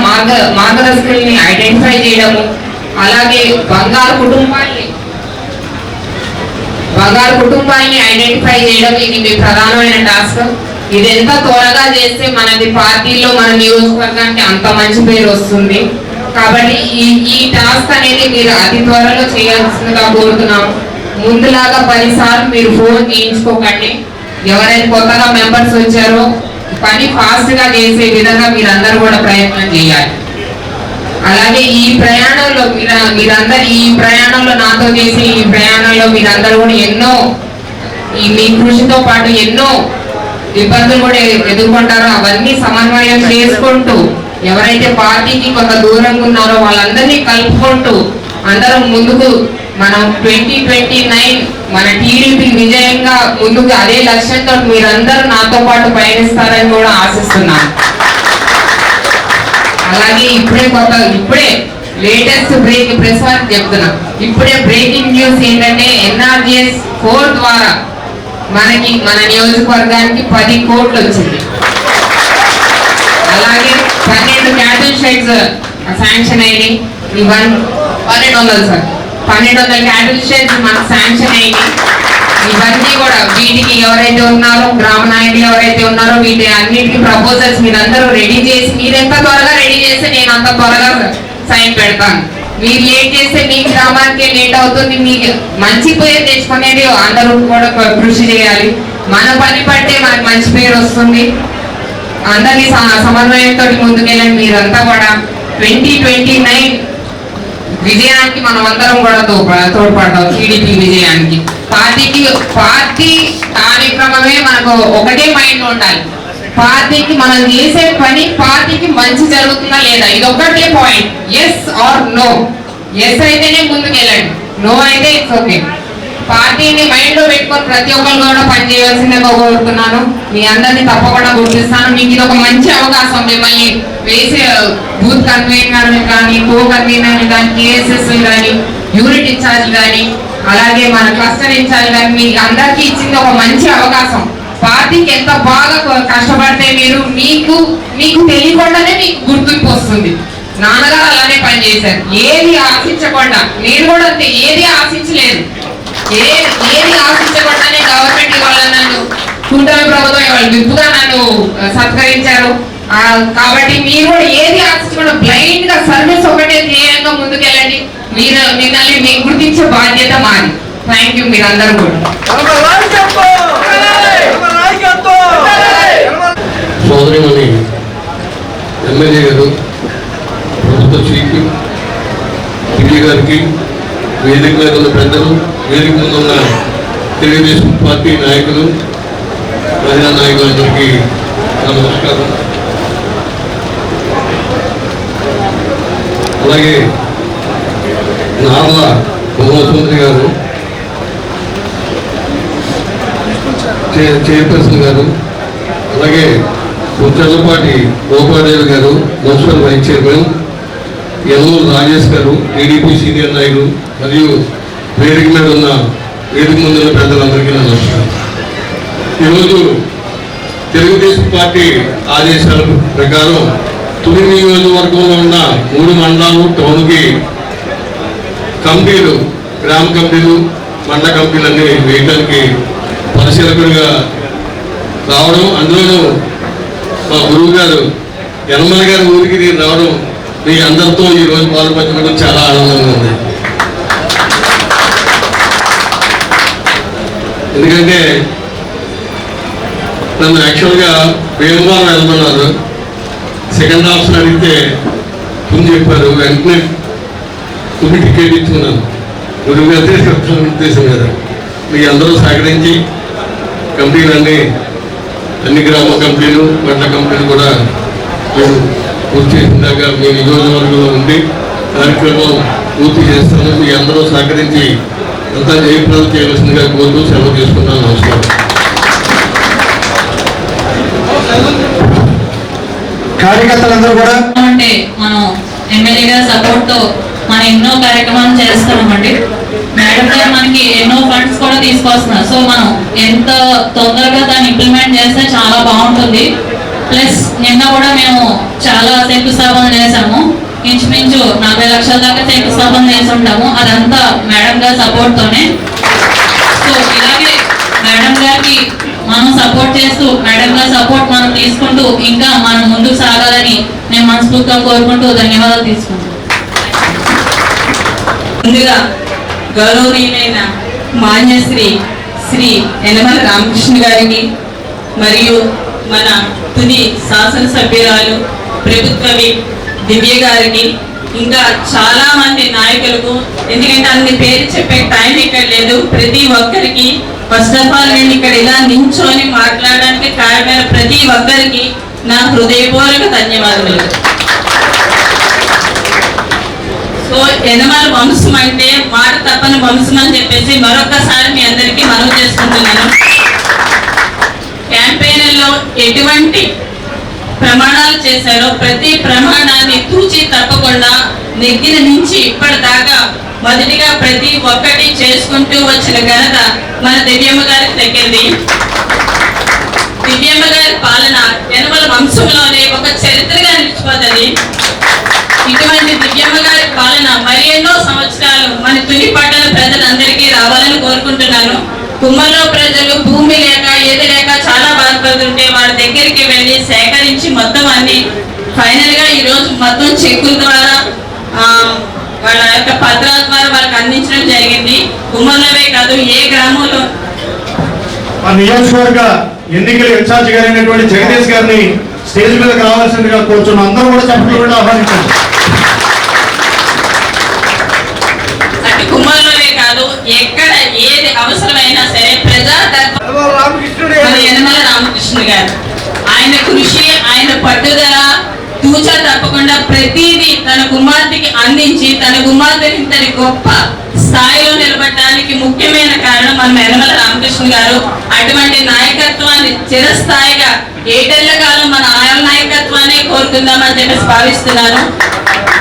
మార్గదర్శకుల్ని ఐడెంటిఫై చేయడము, అలాగే బంగారు కుటుంబాన్ని ఐడెంటిఫై చేయడం ఇది మీ ప్రధానమైన టాస్క్. ఇది ఎంత త్వరగా చేస్తే మనది పార్టీలో మన నియోజకవర్గానికి అంత మంచి పేరు వస్తుంది. కాబట్టి ఈ టాస్క్ అనేది మీరు అతి త్వరలో చేయాల్సిందిగా కోరుతున్నాము. ముందులాగా 10 సార్లు మీరు ఫోన్ చేయించుకోకండి. ఎవరైనా కొత్తగా మెంబర్స్ వచ్చారో పని ఫాస్ట్ గా చేసే విధంగా మీరందరూ కూడా ప్రయత్నం చేయాలి. అలాగే ఈ ప్రయాణంలో మీరందరూ నాతో చేసే ఈ ప్రయాణంలో మీరందరూ కూడా ఎన్నో మీ కృషితో పాటు ఎన్నో ఇబ్బందులు కూడా ఎదుర్కొంటారో అవన్నీ సమన్వయం చేసుకుంటూ ఎవరైతే పార్టీకి కొంత దూరంగా ఉన్నారో వాళ్ళందరినీ కలుపుకుంటూ అందరం ముందుకు మనం 2029 మన టీడీపీ విజయంగా ముందుకు అదే లక్ష్యంతో మీరందరూ నాతో పాటు పయనిస్తారని కూడా ఆశిస్తున్నాను. అలాగే ఇప్పుడే లేటెస్ట్ ప్రెస్ వార్త చెప్తున్నా. ఇప్పుడే బ్రేకింగ్ న్యూస్ ఏంటంటే NRGS 4 ద్వారా మన నియోజకవర్గానికి 10 కోట్లు వచ్చింది. అలాగే 12 క్యాటిల్ షెడ్స్ శాంక్షన్ అయ్యి 1200 క్యాటిల్ షెడ్స్ మనకు శాంక్షన్ అయ్యి ఇవన్నీ కూడా వీటికి ఎవరైతే ఉన్నారో గ్రామ నాయకులు ఎవరైతే ఉన్నారో వీటి అన్నిటికీ ప్రపోజల్స్ మీరందరూ రెడీ చేసి మీరు ఎంత త్వరగా రెడీ చేస్తే నేను అంత త్వరగా సైన్ పెడతాను. మీరు లేట్ చేస్తే మీ గ్రామానికి లేట్ అవుతుంది. మీకు మంచి పేరు తెచ్చుకునేది అందరూ కూడా కృషి చేయాలి. మన పని పట్టే మనకు మంచి పేరు వస్తుంది. అందరినీ సమన్వయంతో ముందుకెళ్ళండి. మీరంతా కూడా 2029 విజయానికి మనం అందరం కూడా తోడ్పడతాం. టీడీపీ విజయానికి పార్టీ కార్యక్రమమే మనకు ఒకటే మైండ్ ఉండాలి. పార్టీకి మనం చేసే పని పార్టీకి మంచి జరుగుతుందా లేదా ఇది ఒకటే point. Yes or no. Yes అయితేనే ముందుకెళ్ళండి, నో అయితే ఇట్స్ ఓకే. పార్టీని మైండ్ లో పెట్టుకొని ప్రతి ఒక్కరు కూడా పనిచేయవలసిందిగా కోరుతున్నాను. మీ అందరినీ తప్పకుండా గుర్తిస్తాను. మీకు ఇది ఒక మంచి అవకాశం. మిమ్మల్ని వేసే బూత్ కన్వీనర్ కానీ, కో కన్వీనర్ కానీ, KSS కానీ, యూనిట్ ఇన్ఛార్జ్ కానీ, అలాగే మన క్లస్టర్ ఇన్ఛార్జ్ కానీ మీకు అందరికీ ఇచ్చింది ఒక మంచి అవకాశం. పార్టీకి ఎంత బాగా కష్టపడితే మీకు తెలియకుండానే మీకు గుర్తింపు వస్తుంది. నాన్నగారు అలానే పనిచేశారు, ఏది ఆశించకుండా. నేను కూడా అంతే, ఏది ఆశించలేదు. ఏది ఆశించకుండానే గవర్నమెంట్ ఇవాళ నన్ను కూటమి ప్రభుత్వం ఇవాళ విప్పుగా నన్ను సత్కరించారు. కాబట్టి మీరు కూడా ఏది ఆశించకుండా బ్లైండ్ గా సర్వీస్ ఒకటే ధ్యేయంగా ముందుకెళ్ళండి. మిమ్మల్ని మీకు గుర్తించే బాధ్యత మాది. Thank you. మీరందరూ కూడా సోదరిమణి ఎమ్మెల్యే గారు, ప్రభుత్వ చీఫ్ పిడి గారికి, వేదిక మీద ఉన్న పెద్దలు, వేదిక మీద ఉన్న తెలుగుదేశం పార్టీ నాయకులు, మహిళా నాయకులందరికీ నమస్కారం. అలాగే నార్ల ముఖ్యమంత్రి గారు, చైర్పర్సన్ గారు, అలాగే చల్లపాటి గోపాదేవి గారు, municipal vice chairman, Elluru Rajesh గారు, టీడీపీ సీనియర్ నాయకులు, మరియు వేదిక మీద ఉన్న వేదిక ముందు ఉన్న పెద్దలందరికీ నమస్కారం. ఈరోజు తెలుగుదేశం పార్టీ ఆదేశాల ప్రకారం తుని నియోజకవర్గంలో ఉన్న 3 మండలాలు, టౌన్కి కమిటీలు, గ్రామ కమిటీలు, మండల కమిటీలన్నీ వేయడానికి పరిశీలకుడిగా రావడం, అందులోనూ మా గురువు గారు యనమల గారి ఊరికి నేను రావడం, మీ అందరితో ఈరోజు పాల్పంచడం చాలా ఆనందంగా ఉంది. ఎందుకంటే నన్ను యాక్చువల్గా భీమవరం వెళ్తున్నారు, సెకండ్ ఆప్షన్ అడిగితే ముందు చెప్పారు, వెంటనే తుది టికెట్ ఇచ్చుకున్నాను. గురువు గారి ఉద్దేశం కదా మీ అందరూ సహకరించి కమిటీలన్నీ అన్ని గ్రామ కమిటీలు మండల కమిటీలు కూడా మీరు పూర్తి చేసిన దాకా మీ నియోజకవర్గంలో ఉండి కార్యక్రమం పూర్తి చేస్తాను. మీ అందరూ సహకరించి అంతా జయప్రదం చేయవలసిందిగా కోరుతూ సెలవు తీసుకున్నాను. నమస్కారం. కార్యకర్తలందరూ కూడా అంటే మనం ఎమ్మెల్యే గారి సపోర్ట్ తో మనం ఎన్నో కార్యక్రమాలు చేస్తున్నామండి. మేడం గారు మనకి ఎన్నో ఫండ్స్ కూడా తీసుకొస్తున్నారు. సో మనం ఎంత తొందరగా దాన్ని ఇంప్లిమెంట్ చేస్తే చాలా బాగుంటుంది. ప్లస్ నిన్న కూడా మేము చాలా శంకుస్థాపన చేసాము. ఇంచుమించు 40 లక్షల దాకా శంకుస్థాపన చేసి ఉంటాము. అదంతా మేడం గారి సపోర్ట్ తోనే. సో ఇలాగే మేడం గారికి మనం సపోర్ట్ చేస్తూ మేడం గారి సపోర్ట్ మనం తీసుకుంటూ ఇంకా మనం ముందుకు సాగాలని నేను మనస్ఫూర్తిగా కోరుకుంటూ ధన్యవాదాలు తీసుకుంటాను. ముందుగా గౌరవనీయులైన మాన్యశ్రీ శ్రీ యనమల రామకృష్ణ గారికి మరియు మన తుని శాసనసభ్యురాలు ప్రభుత్వ దివ్య గారికి ఇంకా చాలా మంది నాయకులకు, ఎందుకంటే అన్ని పేరు చెప్పే టైం ఇక్కడ లేదు. ప్రతి ఒక్కరికి ఫస్ట్ ఆఫ్ ఆల్ నేను ఇక్కడ ఇలా నించొని మాట్లాడడానికి కారణమైన ప్రతి ఒక్కరికి నా హృదయపూర్వక ధన్యవాదాలు. సో యనమల వంశం అంటే మాట తప్పని వంశం అని చెప్పేసి మరొకసారి మీ అందరికీ మనవి చేసుకుంటున్నాను. క్యాంపెయిన్లో ఎటువంటి ప్రమాణాలు చేశారో ప్రతి ప్రమాణాన్ని తూచి తప్పకుండా నెగ్గిన నుంచి ఇప్పటిదాకా మొదటిగా ప్రతి ఒక్కటి చేసుకుంటూ వచ్చిన ఘనత మన దివ్యమ్మ గారికి దక్కింది. దివ్యమ్మ గారి పాలన యనమల వంశంలోనే ఒక చరిత్రగా నిలిచిపోతుంది. ఇటువంటి దివ్యమ్మ గారి పాలన మరి ఎన్నో సంవత్సరాలు మన తుని పట్టణ ప్రజలందరికీ రావాలని కోరుకుంటున్నాను. కుమ్మలో ప్రజలు భూమి లేక ఏది లేక చాలా బాధపడుతుంటే వాళ్ళ దగ్గరికి వెళ్ళి సేకరించి మొత్తం అన్ని ఫైనల్ గా ఈ రోజు మొత్తం చెక్కుల ద్వారా వాళ్ళ యొక్క పత్రాల ద్వారా వాళ్ళకి అందించడం జరిగింది. కుమ్మలోవే కాదు ఏ గ్రామంలో. ఆ నియోజకవర్గ ఎన్నికల ఇన్ఛార్జ్ గారైనటువంటి జగదీష్ గారిని స్టేజ్ మీదకి రావాల్సిందిగా కోరుచున్నాం. అందరూ కూడా చెప్పట్లు కూడా ఆహ్వానించండి. అటు కుమ్మలోవే కాదు ఎక్కడ ఏది అవసరమైనా సరే ప్రజా యనమల రామకృష్ణ గారు ఆయన కృషి, ఆయన పట్టుదల తూచా తప్పకుండా ప్రతిదీ తన కుమార్తెకి అందించి తన కుమార్తెని ఇంతటి గొప్ప స్థాయిలో నిలబడడానికి ముఖ్యమైన కారణం మన యనమల రామకృష్ణ గారు. అటువంటి నాయకత్వాన్ని చిరస్థాయిగా ఏటేళ్ల కాలం మన ఆయన నాయకత్వాన్ని కోరుకుందామని చెప్పేసి భావిస్తున్నాను.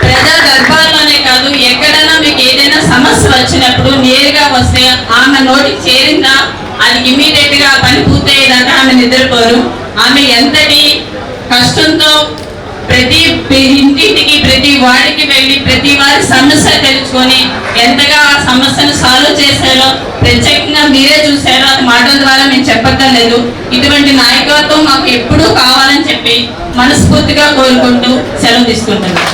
ప్రజా దర్బార్లోనే కాదు ఎక్కడైనా మీకు ఏదైనా సమస్య వచ్చినప్పుడు నేరుగా వస్తే ఆమె నోటికి చేరిందా అది ఇమీడియట్ గా పని పూర్తయ్యేదాకా ఆమె నిద్రపోరు. ఆమె ఎంతటి కష్టంతో ప్రతి ఇంటింటికి ప్రతి వాడికి వెళ్ళి ప్రతి వారి సమస్య తెలుసుకొని ఎంతగా ఆ సమస్యను సాల్వ్ చేశారో ప్రత్యేకంగా మీరే చూశారో అది మాటల ద్వారా మేము చెప్పక్కర్లేదు. ఇటువంటి నాయకత్వం మాకు ఎప్పుడూ కావాలని చెప్పి మనస్ఫూర్తిగా కోరుకుంటూ సెలవు తీసుకుంటున్నాం.